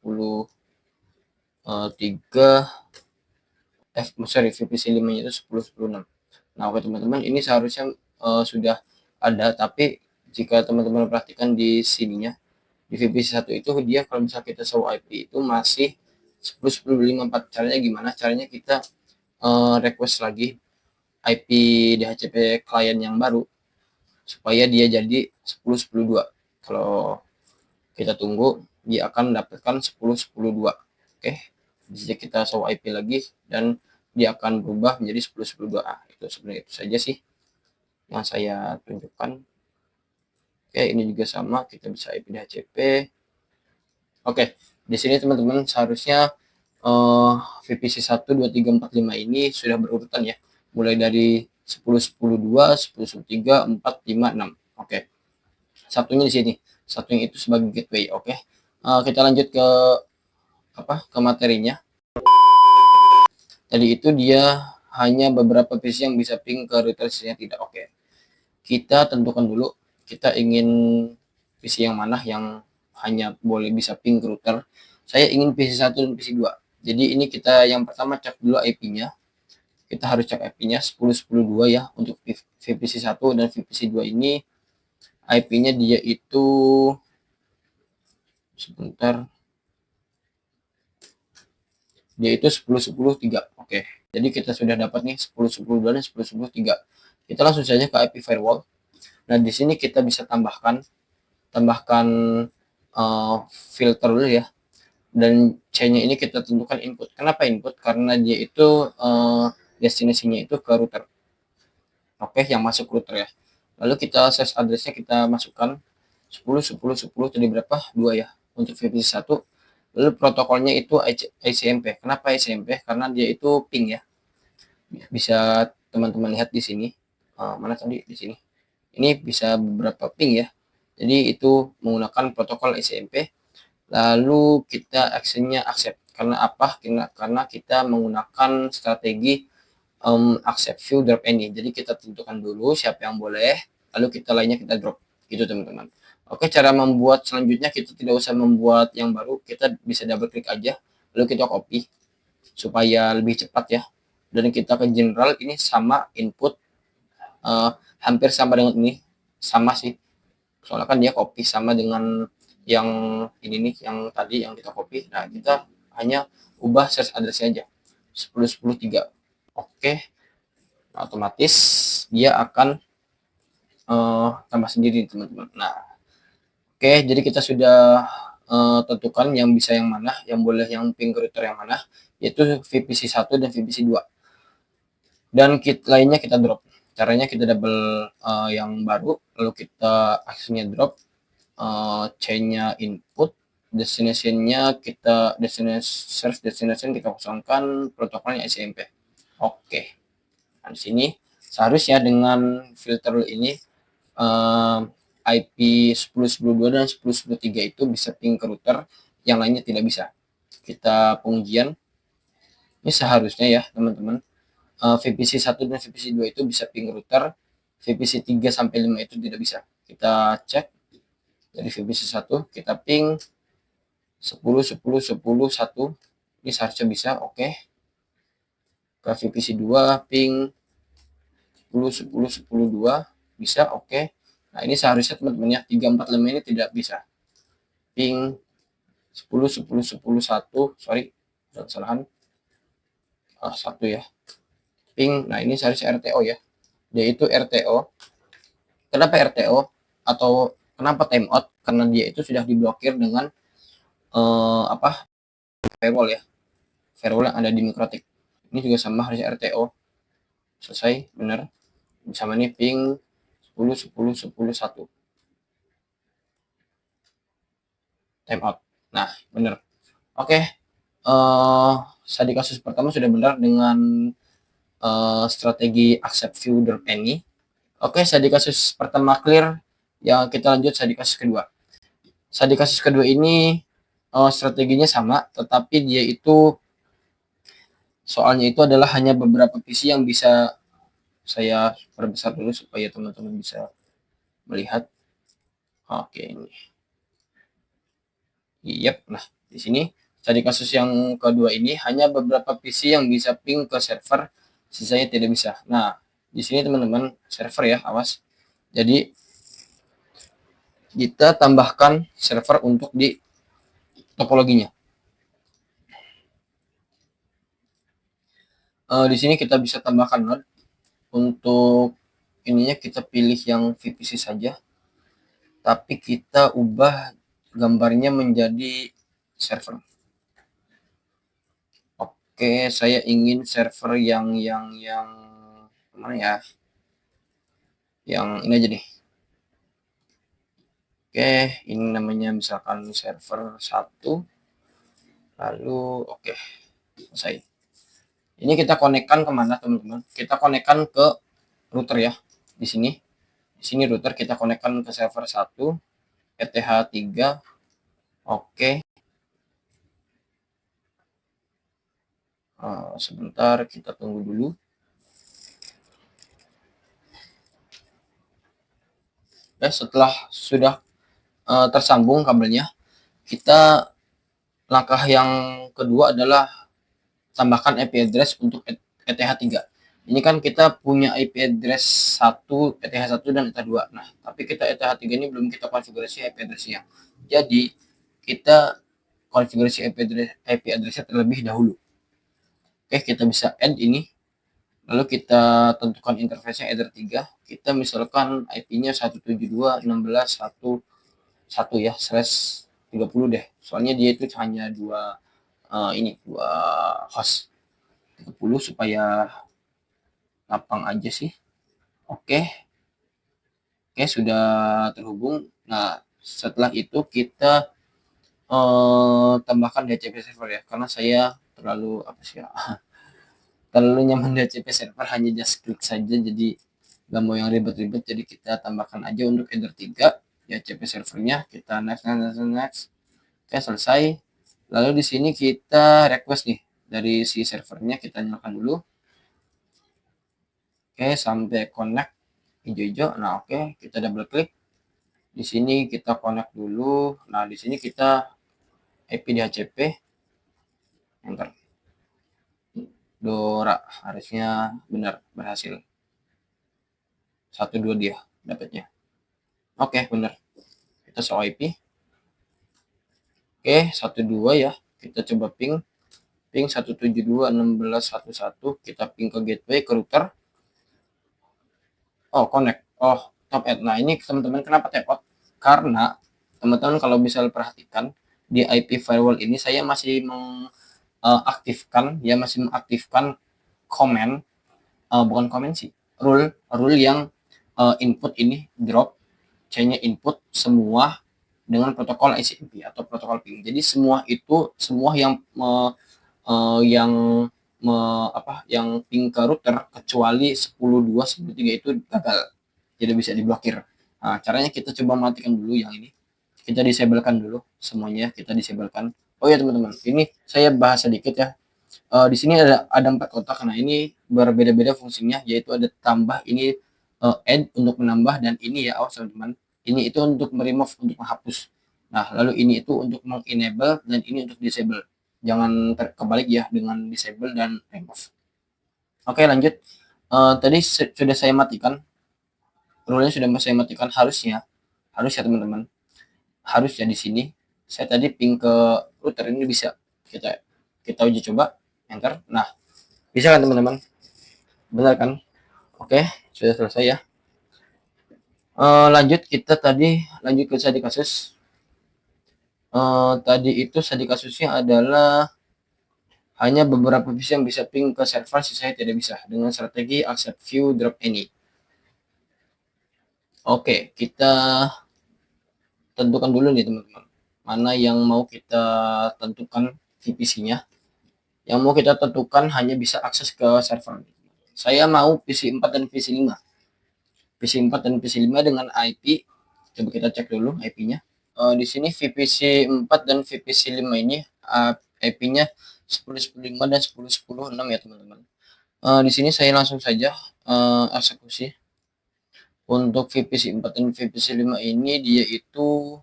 3 VPC 5-nya itu 10.10.6. Nah, oke teman-teman, ini seharusnya sudah ada, tapi jika teman-teman perhatikan di sininya, di VPC1 itu dia kalau misalnya kita show IP itu masih 10.10.54. Caranya gimana? Caranya kita request lagi IP DHCP klien yang baru supaya dia jadi 10.10.2. Kalau kita tunggu, dia akan mendapatkan 10.10.2. Oke, jadi kita show IP lagi dan dia akan berubah menjadi 10.10.2. Itu sebenarnya itu saja sih yang saya tunjukkan. Oke, ini juga sama, kita bisa IP DHCP. Oke, di sini teman-teman seharusnya VPC 1, 2, 3, 4, 5 ini sudah berurutan ya. Mulai dari 10, 10, 2, 10, 10, 3, 4, 5, 6. Oke. Satunya di sini. Satunya itu sebagai gateway. Oke. Kita lanjut ke materinya. Tadi itu dia hanya beberapa PC yang bisa ping ke router, sisanya tidak. Oke. Kita tentukan dulu kita ingin PC yang mana yang hanya boleh bisa ping ke router. Saya ingin PC 1 dan PC 2. Jadi ini kita yang pertama cek dulu IP-nya. Kita harus cek IP-nya 10.10.2 ya untuk VPC 1 dan VPC 2 ini. IP-nya dia itu sebentar. Dia itu 10.10.3. Oke. Jadi kita sudah dapat nih 10.10.2 dan 10.10.3. Kita langsung saja ke IP firewall. Nah, di sini kita bisa tambahkan filter dulu ya. Dan C-nya ini kita tentukan input. Kenapa input? Karena dia itu destinasinya itu ke router. Oke, yang masuk router ya. Lalu kita search address-nya kita masukkan 10.10.10 tadi berapa? 2 ya untuk VPC 1. Lalu protokolnya itu ICMP. Kenapa ICMP? Karena dia itu ping ya. Bisa teman-teman lihat di sini. Mana tadi di sini? Ini bisa beberapa ping ya. Jadi itu menggunakan protokol ICMP. Lalu kita actionnya accept. Karena apa? Karena kita menggunakan strategi accept view drop any. Jadi kita tentukan dulu siapa yang boleh, lalu kita lainnya kita drop. Gitu teman-teman. Oke, cara membuat selanjutnya kita tidak usah membuat yang baru, kita bisa double klik aja, lalu kita copy supaya lebih cepat ya. Dan kita ke general, ini sama input, hampir sama dengan ini, sama sih. Soalnya kan dia copy sama dengan yang ini nih, yang tadi yang kita copy. Nah, kita hanya ubah search address aja 10.10.3. Oke, otomatis dia akan tambah sendiri teman-teman. Nah, oke, jadi kita sudah tentukan yang bisa yang mana, yang boleh yang ping router yang mana, yaitu VPC 1 dan VPC 2. Dan lainnya kita drop. Caranya kita double yang baru, lalu kita actionnya drop, chain-nya input, destination-nya kita search destination kita kosongkan, protokolnya ICMP. Oke. Nah, di sini seharusnya dengan filter ini IP 10.10.2 dan 10.10.3 itu bisa ping ke router, yang lainnya tidak bisa. Kita pengujian. Ini seharusnya ya, teman-teman. VPC 1 dan VPC 2 itu bisa ping router, VPC 3 sampai 5 itu tidak bisa. Kita cek dari VPC 1 kita ping 10.10.10.1. Ini seharusnya bisa, oke. Ke VPC 2 ping 10.10.10.2 bisa, oke. Nah, ini seharusnya teman-teman ya 3, 4, 5 ini tidak bisa. Ping 10.10.10.1, sorry, ada kesalahan. 1 ya. Ping, nah ini seharusnya RTO ya. Dia itu RTO. Kenapa RTO atau kenapa timeout? Karena dia itu sudah diblokir dengan firewall ya. Firewall yang ada di Mikrotik. Ini juga sama harusnya RTO. Selesai, benar. Sama ini ping 10.10.10.1. Timeout. Nah, benar. Oke. Tadi kasus pertama sudah benar dengan strategi accept view drop any. Oke, tadi kasus pertama clear. Yang kita lanjut tadi kasus kedua. Tadi kasus kedua ini strateginya sama, tetapi dia itu soalnya itu adalah hanya beberapa PC yang bisa saya perbesar dulu supaya teman-teman bisa melihat. Oke, ini. Yep, nah di sini tadi kasus yang kedua ini hanya beberapa PC yang bisa ping ke server, sisanya tidak bisa. Nah, di sini teman-teman server ya, awas. Jadi kita tambahkan server untuk di topologinya. Di sini kita bisa tambahkan node. Untuk ininya kita pilih yang VPC saja, tapi kita ubah gambarnya menjadi server. Oke, saya ingin server yang mana ya? Yang ini aja deh. Oke, ini namanya misalkan server 1. Lalu oke, selesai. Ini kita konekkan kemana teman-teman? Kita konekkan ke router ya. Di sini. Di sini router kita konekkan ke server 1, ETH3. Oke. Sebentar kita tunggu dulu. Ya, setelah sudah tersambung kabelnya, kita langkah yang kedua adalah tambahkan IP address untuk ETH3. Ini kan kita punya IP address 1, ETH1 dan ETH2. Nah, tapi kita ETH3 ini belum kita konfigurasi IP address-nya. Jadi, kita konfigurasi IP address-nya terlebih dahulu. Oke, kita bisa add ini. Lalu kita tentukan interface-nya Ether 3. Kita misalkan IP-nya 172.16.1.1 ya, /30 deh. Soalnya dia itu hanya dua host. 30 supaya lapang aja sih. Oke. Oke, sudah terhubung. Nah, setelah itu kita tambahkan DHCP server ya, karena saya terlalu terlalu nyaman DHCP server, hanya just klik saja, jadi nggak mau yang ribet-ribet. Jadi kita tambahkan aja untuk Ether 3 DHCP servernya. Kita next. Oke, selesai. Lalu di sini kita request nih dari si servernya, kita nyalakan dulu. Oke, sampai connect hijau-hijau. Nah, oke, kita double klik. Di sini kita connect dulu. Nah, di sini kita IP DHCP. Enter. Dora, harusnya benar, berhasil. 12 dia dapatnya. Oke, benar. Kita show IP. Oke, 12 ya. Kita coba ping 172.16.1.1. Kita ping ke gateway, ke router. Oh, connect. Oh, top add. Nah, ini teman-teman kenapa tap out? Karena teman-teman kalau bisa perhatikan di IP firewall ini saya masih mengaktifkan komen, bukan komen sih, rule yang input ini drop, C-nya input semua dengan protokol ICMP atau protokol ping. Jadi semua yang yang ping ke router kecuali 10.2, 10.3 itu gagal, tidak bisa diblokir. Nah, caranya kita coba matikan dulu yang ini. Kita disablekan dulu semuanya, kita disablekan. Oh ya teman-teman, ini saya bahas sedikit ya. Di sini ada 4 kotak. Nah, ini berbeda-beda fungsinya, yaitu ada tambah, ini add untuk menambah, dan ini ya, awas teman-teman, ini itu untuk meremove, untuk menghapus. Nah, lalu ini itu untuk mengenable, dan ini untuk disable. Jangan kebalik ya dengan disable dan remove. Oke, lanjut. Tadi sudah saya matikan, rule-nya sudah saya matikan, harusnya teman-teman, harusnya di sini saya tadi ping ke router ini bisa. Kita uji coba, enter. Nah, bisa kan teman-teman? Benar kan? Oke, sudah selesai ya. Lanjut ke tadi kasus. Tadi itu tadi kasusnya adalah hanya beberapa PC yang bisa ping ke server, sisanya tidak bisa dengan strategi accept view drop any. Oke, kita tentukan dulu nih teman-teman, mana yang mau kita tentukan VPC-nya. Yang mau kita tentukan hanya bisa akses ke server. Saya mau PC 4 dan PC 5. PC 4 dan PC 5 dengan IP. Coba kita cek dulu IP-nya. Di sini VPC 4 dan VPC 5 ini IP-nya 10.10.5 dan 10.10.6 ya teman-teman. Di sini saya langsung saja eksekusi. Untuk VPC 4 dan VPC 5 ini dia itu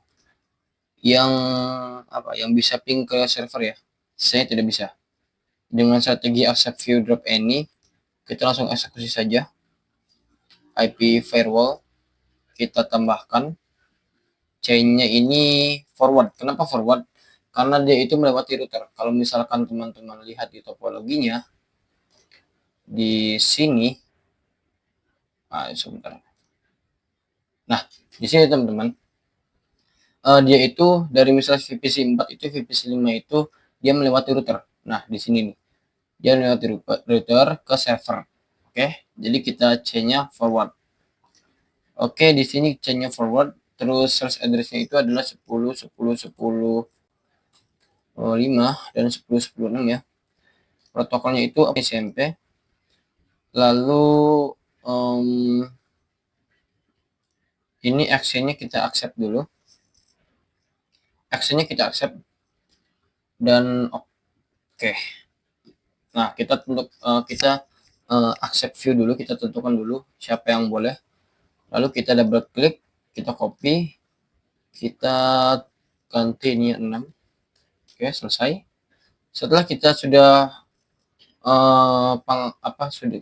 yang bisa ping ke server ya. Saya tidak bisa. Dengan strategi accept view drop any, kita langsung eksekusi saja. IP firewall, kita tambahkan chain-nya ini forward. Kenapa forward? Karena dia itu melewati router. Kalau misalkan teman-teman lihat di topologinya di sini, sebentar. Nah, di sini teman-teman, dia itu dari misalnya VPC 4 itu VPC 5 itu dia melewati router. Nah, di sini nih. Dia melewati router ke server. Oke, jadi kita chain-nya forward. Oke, di sini chain-nya forward, terus source address-nya itu adalah 10 10 10 5 dan 10 10 6 ya. Protokolnya itu SMP. Lalu ini actionnya kita accept dulu. Actionnya kita accept dan oke. Nah, kita accept view dulu, kita tentukan dulu siapa yang boleh. Lalu kita double klik, kita copy, kita ganti ini 6. Oke, selesai. Setelah kita sudah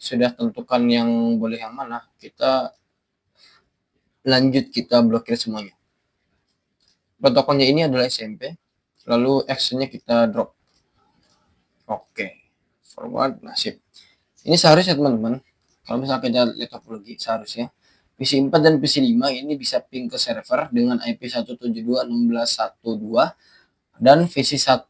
sudah tentukan yang boleh yang mana, kita lanjut, kita blokir semuanya. Protokolnya ini adalah SMP, lalu actionnya kita drop. Oke, forward, nasib. Ini seharusnya teman-teman, kalau misalnya kita lihat topologi, seharusnya PC 4 dan PC 5 ini bisa ping ke server dengan IP 172.16.1.2 dan VC 1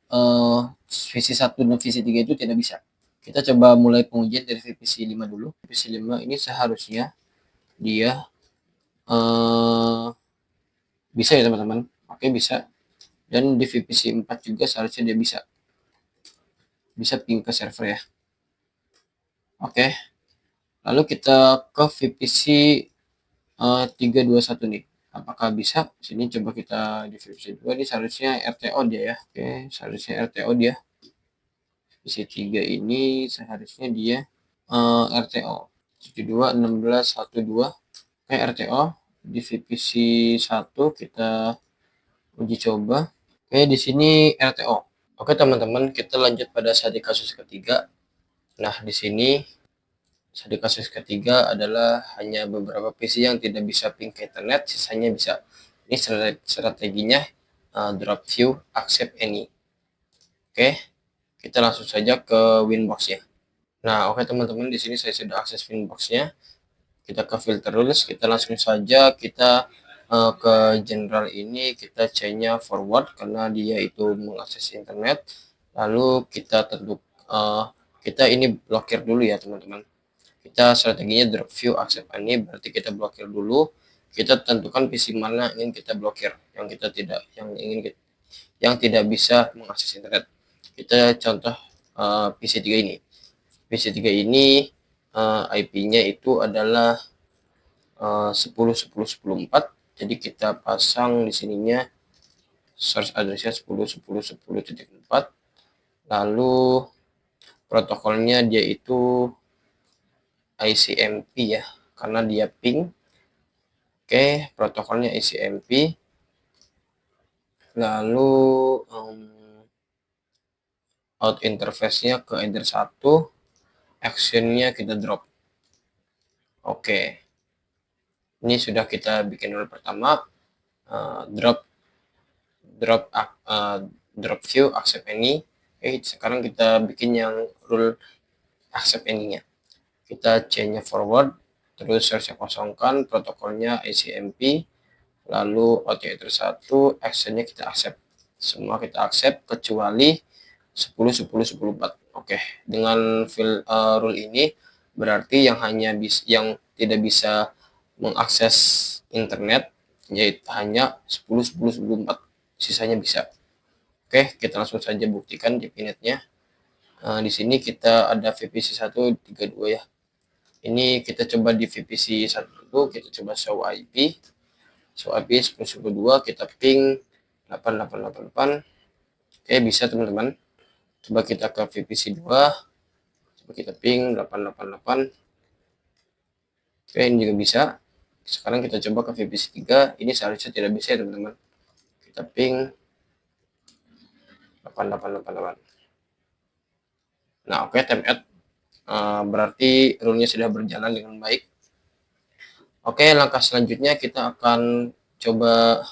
dan VC 3 itu tidak bisa. Kita coba mulai pengujian dari VPC 5 dulu. VPC 5 ini seharusnya dia bisa ya teman-teman. Oke, bisa. Dan di VPC 4 juga seharusnya dia bisa ping ke server ya. Oke. Lalu kita ke VPC 321 nih. Apakah bisa? Sini coba kita di VPC 2, ini seharusnya RTO dia ya. Oke, seharusnya RTO dia. VPC 3 ini seharusnya dia RTO 72.16.1.2. Oke, RTO di VPC 1 kita uji coba. Oke, di sini RTO. Oke, teman-teman, kita lanjut pada studi kasus ketiga. Nah, di sini studi kasus ketiga adalah hanya beberapa PC yang tidak bisa ping ke internet, sisanya bisa. Ini strateginya drop view, accept any. Oke, kita langsung saja ke Winbox ya. Nah, oke teman-teman, di sini saya sudah akses Winbox-nya. Kita ke filter rules, kita langsung saja kita ke general ini, kita chain-nya forward karena dia itu mengakses internet. Lalu kita kita ini blokir dulu ya teman-teman. Kita strateginya drop view accept ini, berarti kita blokir dulu. Kita tentukan PC mana ingin kita blokir, yang tidak bisa mengakses internet. Kita contoh PC 3 ini. PC 3 ini IP-nya itu adalah 10.10.10.4. Jadi kita pasang di sininya source address-nya 10.10.10.4. Lalu protokolnya dia itu ICMP ya, karena dia ping. Oke, protokolnya ICMP. Lalu out interface-nya ke enter 1. Action-nya kita drop. Oke. Ini sudah kita bikin rule pertama, drop view accept any. Oke, sekarang kita bikin yang rule accept any-nya. Kita chain-nya forward, terus source-nya kosongkan, protokolnya ICMP, lalu OTR 1, action-nya kita accept. Semua kita accept kecuali 10.10.10.4. Oke, dengan rule ini berarti yang tidak bisa mengakses internet yaitu hanya 10.10.10.4, sisanya bisa. Oke, kita langsung saja buktikan di pinetnya. Di sini kita ada VPC 132 ya. Ini kita coba di VPC 1 dulu, kita coba show IP. Show IP 10.10.2, kita ping 8888. Oke, bisa teman-teman. Coba kita ke VPC 2. Coba kita ping 888. Oke, ini juga bisa. Sekarang kita coba ke VPC 3. Ini seharusnya tidak bisa ya teman-teman. Kita ping 8888. Nah, oke, time add. Berarti rule-nya sudah berjalan dengan baik. Oke, langkah selanjutnya kita akan coba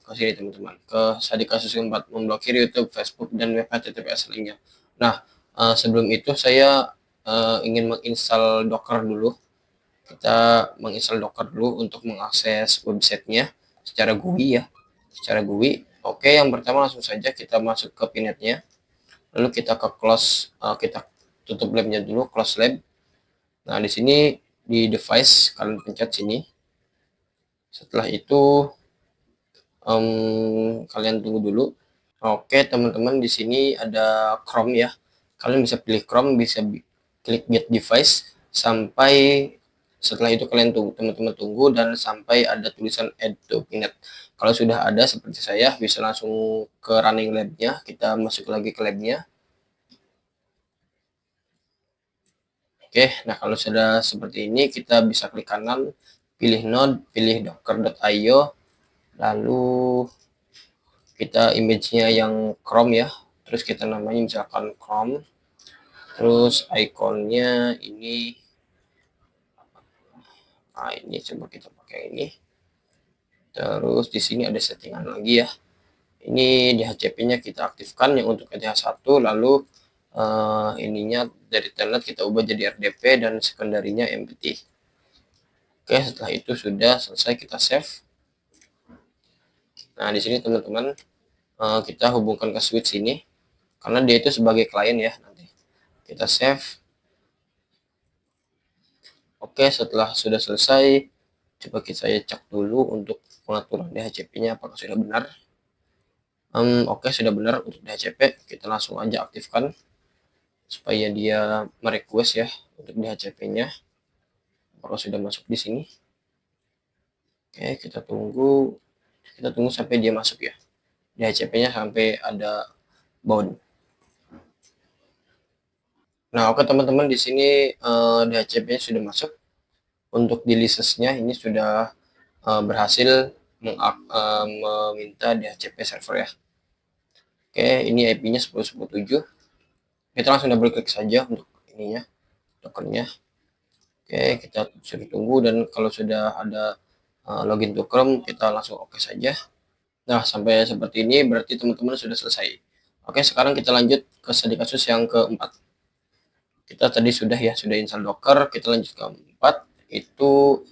ke sini teman-teman, ke tadi kasus keempat, memblokir YouTube, Facebook, dan web HTTPS lainnya. Nah, sebelum itu saya ingin menginstal Docker dulu. Kita menginstal Docker dulu untuk mengakses websitenya secara GUI ya, secara GUI. Oke, yang pertama langsung saja kita masuk ke pinetnya, lalu kita ke close, kita tutup labnya dulu, close lab. Nah, di sini di device kalian pencet sini. Setelah itu kalian tunggu dulu. Oke, teman-teman, di sini ada Chrome ya. Kalian bisa pilih Chrome, bisa klik get device sampai setelah itu kalian tunggu, teman-teman tunggu dan sampai ada tulisan add to pinet. Kalau sudah ada seperti saya, bisa langsung ke running lab-nya. Kita masuk lagi ke lab-nya. Oke, nah kalau sudah seperti ini, kita bisa klik kanan, pilih node, pilih docker.io, lalu kita image-nya yang Chrome ya, terus kita namanya misalkan Chrome, terus ikonnya ini, nah ini coba kita pakai ini. Terus di sini ada settingan lagi ya, ini DHCP-nya kita aktifkan yang untuk ETH1, lalu ininya dari telnet kita ubah jadi RDP dan sekunderinya MPT. Oke, setelah itu sudah selesai, kita save. Nah, di sini teman-teman kita hubungkan ke switch ini karena dia itu sebagai klien ya. Nanti kita save. Oke, setelah sudah selesai, coba saya cek dulu untuk pengaturan DHCP-nya apakah sudah benar. Oke, sudah benar untuk DHCP. Kita langsung aja aktifkan supaya dia merequest ya untuk DHCP-nya. Apakah sudah masuk di sini? Oke, kita tunggu sampai dia masuk ya. DHCP-nya sampai ada bound. Nah, oke teman-teman, di sini DHCP-nya sudah masuk. Untuk di license-nya ini sudah berhasil meminta DHCP server ya. Oke, ini IP-nya 10.10.7. Kita langsung double klik saja untuk ininya, tokennya. Oke, kita suruh tunggu dan kalau sudah ada login to Chrome, kita langsung oke saja. Nah, sampai seperti ini berarti teman-teman sudah selesai. Oke, sekarang kita lanjut ke studi kasus yang keempat. Kita tadi sudah install Docker, kita lanjut ke keempat, itu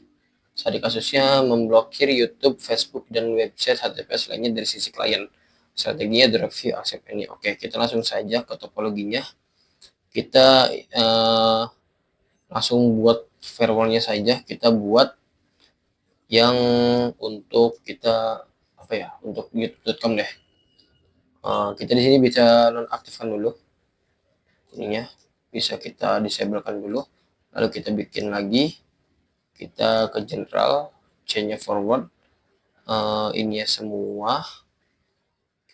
studi kasusnya memblokir YouTube, Facebook, dan website HTTPS lainnya dari sisi klien. Strateginya the review accept ini. Oke, kita langsung saja ke topologinya. Kita langsung buat firewallnya saja. Kita buat yang untuk kita untuk youtube.com deh. Kita di sini bisa nonaktifkan dulu ininya, bisa kita disablekan dulu, lalu kita bikin lagi, kita ke general, change forward, ini ya semua.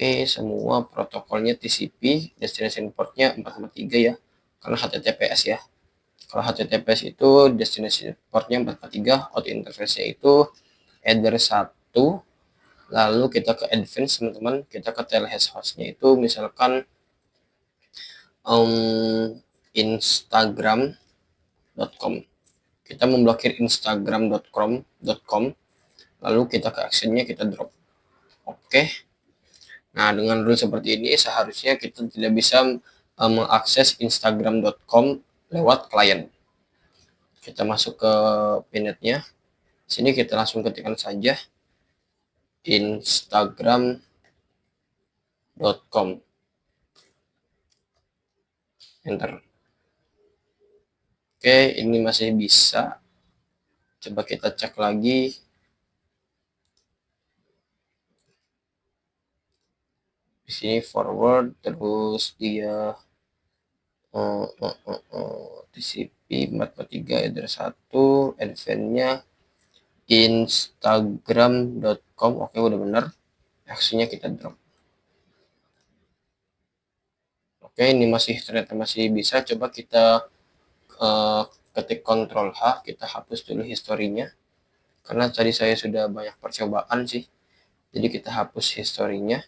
Oke, semua protokolnya TCP, destination portnya 443 ya, karena HTTPS ya. Kalau HTTPS itu destination portnya 443, out interface-nya itu header 1, lalu kita ke advance teman-teman, kita ke telehost host-nya itu misalkan instagram.com. Kita memblokir instagram.com, lalu kita ke actionnya kita drop. Oke. Nah, dengan rule seperti ini seharusnya kita tidak bisa mengakses instagram.com lewat klien. Kita masuk ke pinetnya. Sini kita langsung ketikkan saja instagram.com. Enter. Oke, ini masih bisa. Coba kita cek lagi. Di sini forward, terus dia TCP 443 header 1, advance-nya instagram.com. Oke, udah benar. Aksinya kita drop. Oke, ini ternyata masih bisa. Coba kita ketik Ctrl H, kita hapus dulu historinya. Karena tadi saya sudah banyak percobaan sih. Jadi kita hapus historinya.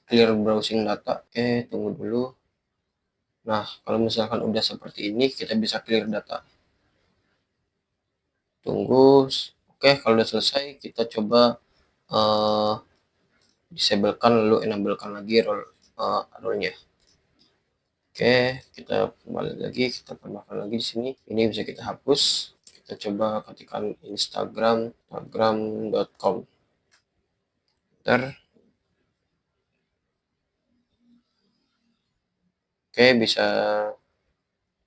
Clear browsing data. Oke, tunggu dulu. Nah, kalau misalkan udah seperti ini, kita bisa clear data. Tunggu. Oke, kalau udah selesai kita coba disablekan lalu enablekan lagi role-nya. Oke, kita kembali lagi, kita tambahkan lagi di sini. Ini bisa kita hapus. Kita coba ketikkan instagram.com. Oke, bisa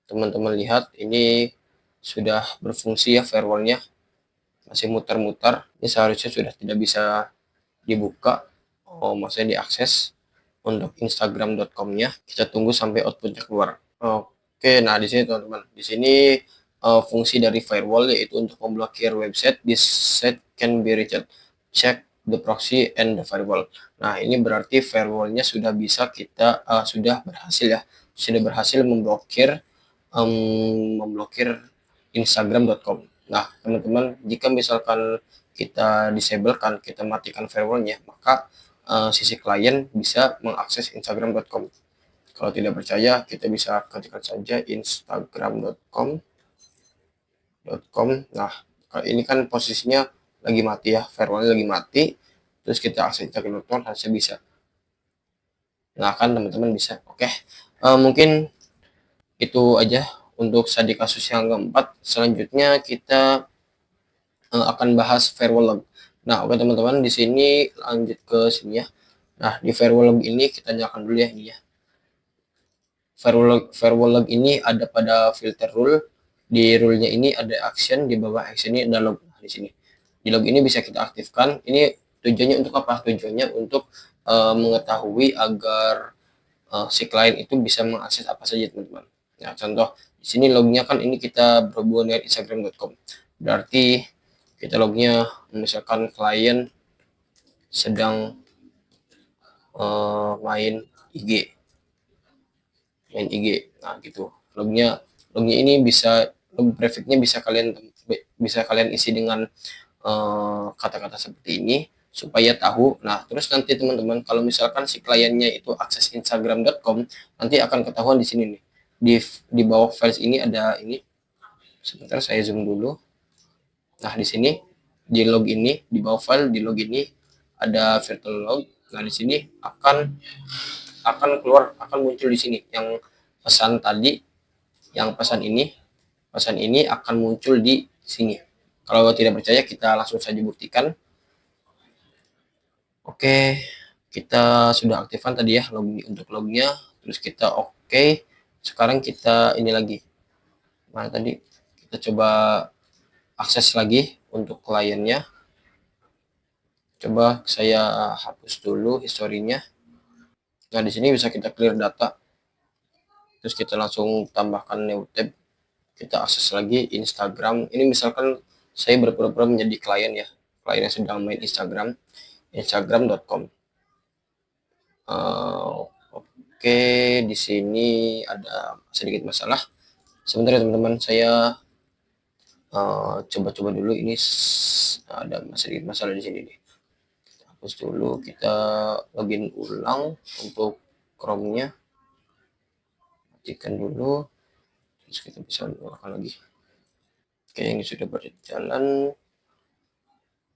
teman-teman lihat ini sudah berfungsi ya firewall-nya. Masih muter-muter. Ini seharusnya sudah tidak bisa dibuka, maksudnya diakses untuk instagram.com-nya. Kita tunggu sampai outputnya keluar. Oke, nah di sini teman-teman, di sini fungsi dari firewall yaitu untuk memblokir website. This site can be reached. Check the proxy and the firewall. Nah, ini berarti firewall-nya sudah bisa kita sudah berhasil ya, sudah berhasil memblokir instagram.com. Nah, teman-teman, jika misalkan kita disablekan, kita matikan firewall-nya, maka sisi klien bisa mengakses instagram.com. Kalau tidak percaya, kita bisa ketikkan saja instagram.com. Nah, ini kan posisinya lagi mati ya, firewall-nya lagi mati, terus kita akses instagram.com harusnya bisa. Nah, kan teman-teman bisa. Oke, mungkin itu aja untuk studi kasus yang keempat. Selanjutnya kita akan bahas firewall log. Nah, oke teman-teman, di sini lanjut ke sini ya. Nah, di firewall log ini kita nyalakan dulu ya ini ya. Firewall log ini ada pada filter rule. Di rule-nya ini ada action, di bawah action ini ada log. Nah, di sini. Di log ini bisa kita aktifkan. Ini tujuannya untuk apa? Tujuannya untuk mengetahui agar si klien itu bisa mengakses apa saja teman-teman. Nah, contoh di sini lognya kan ini kita berhubungan dengan instagram.com. Berarti kita lognya misalkan klien sedang main IG. Nah, gitu. Lognya ini log prefix-nya bisa kalian isi dengan kata-kata seperti ini supaya tahu. Nah, terus nanti teman-teman kalau misalkan si kliennya itu akses instagram.com, nanti akan ketahuan di sini nih. Di bawah files ini ada ini. Sebentar saya zoom dulu. Nah, di sini di log ini, di bawah file di log ini ada virtual log. Nah, di sini akan muncul di sini yang pesan tadi, yang pesan ini akan muncul di sini. Kalau tidak percaya kita langsung saja buktikan. Oke, kita sudah aktifkan tadi ya untuk lognya, terus kita oke. Sekarang kita ini lagi. Mana tadi? Kita coba akses lagi untuk kliennya. Coba saya hapus dulu historinya. Nah, di sini bisa kita clear data. Terus kita langsung tambahkan new tab. Kita akses lagi Instagram. Ini misalkan saya berpura-pura menjadi klien ya. Klien yang sedang main Instagram. Instagram.com. Oke, di sini ada sedikit masalah. Sebentar ya teman-teman, saya coba-coba dulu. Ini ada sedikit masalah di sini nih. Hapus dulu, kita login ulang untuk Chrome-nya. Matikan dulu, terus kita bisa nyalakan lagi. Oke, ini sudah berjalan.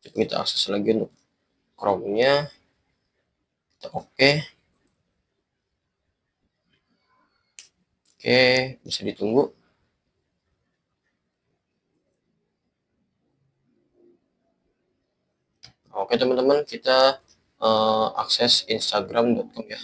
Kita akses lagi untuk Chrome-nya. Kita oke. Oke, bisa ditunggu. Oke teman-teman, kita akses instagram.com ya.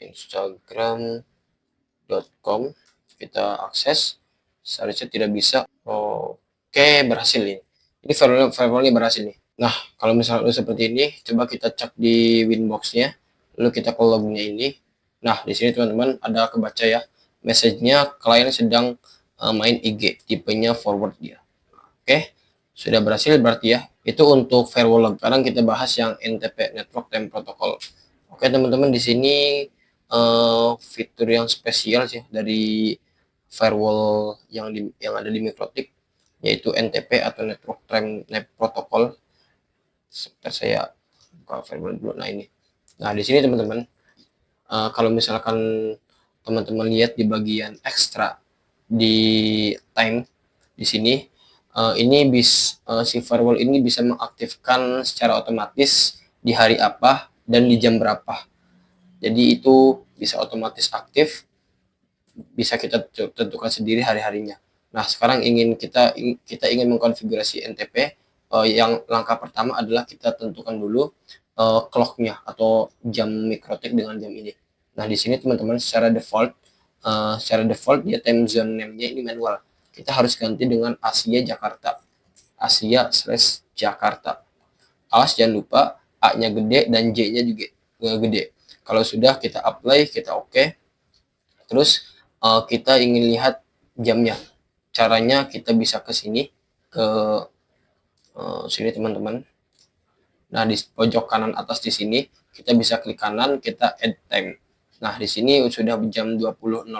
Instagram.com kita akses, seharusnya tidak bisa. Oke, berhasil ini. Ini firewall-nya berhasil nih. Nah, kalau misalnya seperti ini, coba kita cek di Winbox-nya, lalu kita ke lognya ini. Nah, di sini teman-teman ada kebaca ya, message-nya klien sedang main IG, tipenya forward dia. Oke, sudah berhasil berarti ya. Itu untuk firewall log. Sekarang kita bahas yang NTP, Network Time Protocol. Oke teman-teman, di sini fitur yang spesial sih dari firewall yang ada di Mikrotik, yaitu NTP atau Network Time Protocol. Sebentar saya buka firewall dulu. Nah ini. Nah di sini teman-teman, kalau misalkan teman-teman lihat di bagian ekstra di time, di sini si firewall ini bisa mengaktifkan secara otomatis di hari apa dan di jam berapa. Jadi itu bisa otomatis aktif, bisa kita tentukan sendiri hari-harinya. Nah, sekarang kita ingin mengkonfigurasi NTP. Yang langkah pertama adalah kita tentukan dulu clock-nya atau jam mikrotik dengan jam ini. Nah, di sini teman-teman secara default dia time zone name-nya ini manual. Kita harus ganti dengan Asia Jakarta. Asia/Jakarta. Awas jangan lupa A-nya gede dan J-nya juga gede. Kalau sudah kita apply, kita oke. Terus kita ingin lihat jamnya. Caranya kita bisa ke sini, ke sini teman-teman. Nah, di pojok kanan atas di sini kita bisa klik kanan, kita add time. Nah, di sini sudah jam 20.06,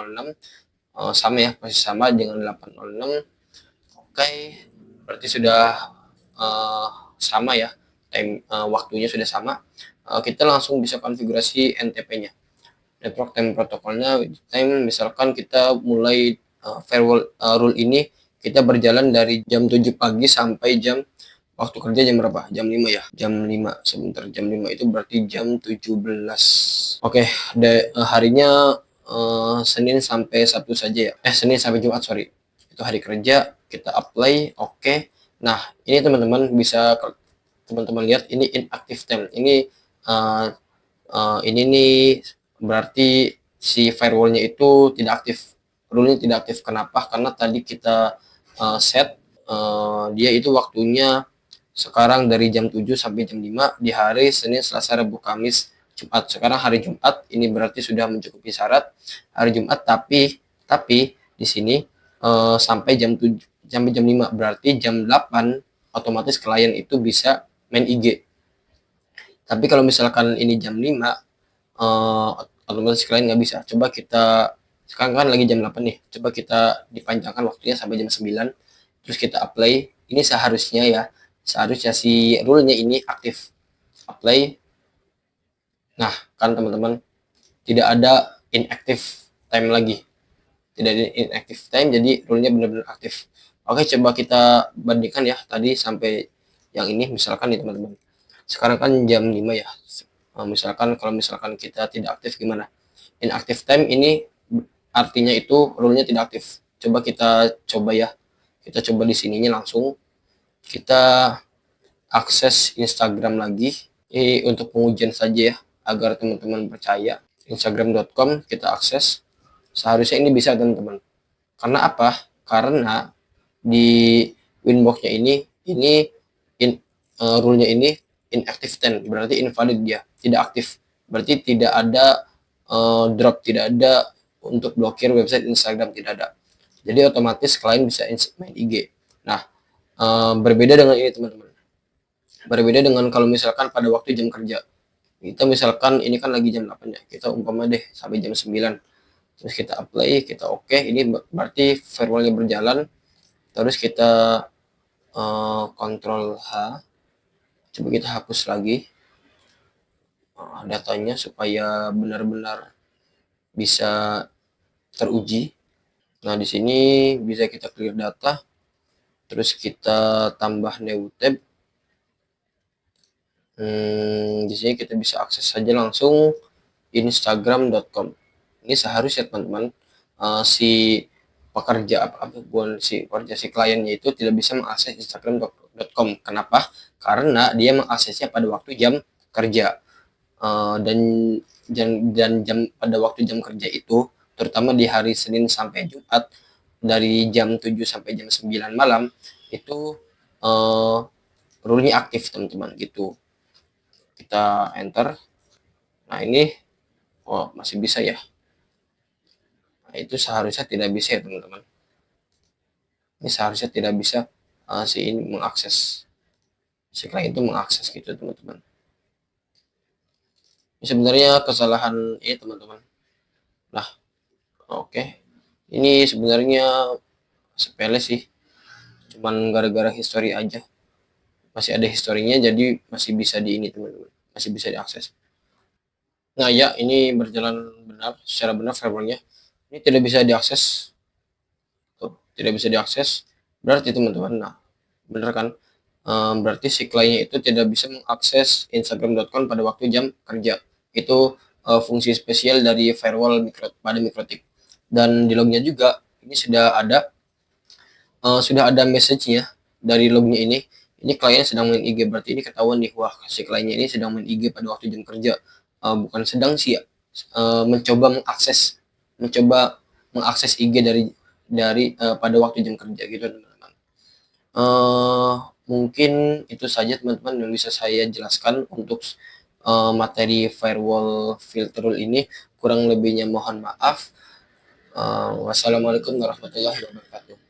sama ya, masih sama dengan 8.06. Oke, berarti sudah sama ya, waktunya sudah sama. Kita langsung bisa konfigurasi NTP-nya. Network time protokolnya time, misalkan kita mulai firewall rule ini kita berjalan dari jam 7 pagi sampai waktu kerja jam berapa? Jam 5 ya? Jam 5, sebentar, jam 5 itu berarti jam 17. Oke, harinya Senin sampai Sabtu saja ya. Senin sampai Jumat, sorry. Itu hari kerja, kita apply, oke. Nah, ini teman-teman bisa teman-teman lihat ini inactive time. Ini nih berarti si firewallnya itu tidak aktif, rule-nya tidak aktif. Kenapa? Karena tadi kita set dia itu waktunya sekarang dari jam 7 sampai jam 5 di hari Senin, Selasa, Rabu, Kamis, Jumat. Sekarang hari Jumat, ini berarti sudah mencukupi syarat hari Jumat, tapi di sini sampai jam 7 sampai jam 5, berarti jam 8 otomatis klien itu bisa main IG. Tapi kalau misalkan ini jam 5 otomatis klien nggak bisa. Coba kita, sekarang kan lagi jam 8 nih, coba kita dipanjangkan waktunya sampai jam 9, terus kita apply. Ini seharusnya si rule-nya ini aktif. Apply. Nah, kan teman-teman, tidak ada inactive time lagi. Tidak ada inactive time, jadi rule-nya benar-benar aktif. Oke, coba kita bandingkan ya, tadi sampai yang ini, misalkan nih teman-teman. Sekarang kan jam 5 ya. Misalkan kalau misalkan kita tidak aktif gimana? Inactive time ini artinya itu rule-nya tidak aktif. Coba kita coba ya. Kita coba di sininya langsung. Kita akses Instagram lagi. Ini untuk pengujian saja ya, agar teman-teman percaya. Instagram.com kita akses. Seharusnya ini bisa teman-teman. Karena apa? Karena di Winbox-nya ini rule-nya ini inactive 10, berarti invalid, dia tidak aktif, berarti tidak ada drop, tidak ada untuk blokir website Instagram, tidak ada. Jadi otomatis klien bisa main IG. Nah, berbeda dengan ini teman-teman, berbeda dengan kalau misalkan pada waktu jam kerja. Kita misalkan ini kan lagi jam 8 ya, kita umpama deh sampai jam 9, terus kita apply, kita oke, ini berarti firewallnya berjalan. Terus kita Ctrl H, coba kita hapus lagi datanya supaya benar-benar bisa teruji. Nah, di sini bisa kita clear data, terus kita tambah new tab. Di sini kita bisa akses saja langsung instagram.com. Ini seharusnya teman-teman si pekerja si kliennya itu tidak bisa mengakses instagram.com. Kenapa? Karena dia mengaksesnya pada waktu jam kerja. Dan jam pada waktu jam kerja itu, terutama di hari Senin sampai Jumat dari jam 7 sampai jam 9 malam itu rule-nya aktif teman-teman gitu. Kita enter. Nah, ini masih bisa ya. Nah, itu seharusnya tidak bisa ya teman-teman. Ini seharusnya tidak bisa si ini mengakses, si klien itu mengakses gitu teman-teman. Ini sebenarnya kesalahan ini teman-teman. Nah, oke. Ini sebenarnya sepele sih, cuman gara-gara history aja, masih ada historinya, jadi masih bisa di ini teman-teman, masih bisa diakses. Nah ya, ini berjalan benar, secara benar firewallnya. Ini tidak bisa diakses, tuh, tidak bisa diakses Berarti teman-teman, nah bener kan? Berarti si kliennya itu tidak bisa mengakses Instagram.com pada waktu jam kerja. Itu fungsi spesial dari firewall pada Mikrotik. Dan di lognya juga ini sudah ada message-nya dari lognya ini. Ini klien sedang main IG, berarti ini ketahuan nih, wah si kliennya ini sedang main IG pada waktu jam kerja. Bukan sedang sih, mencoba mengakses IG dari pada waktu jam kerja gitu teman-teman. Mungkin itu saja teman-teman yang bisa saya jelaskan untuk materi firewall filter rule ini. Kurang lebihnya mohon maaf. Wassalamualaikum warahmatullahi wabarakatuh.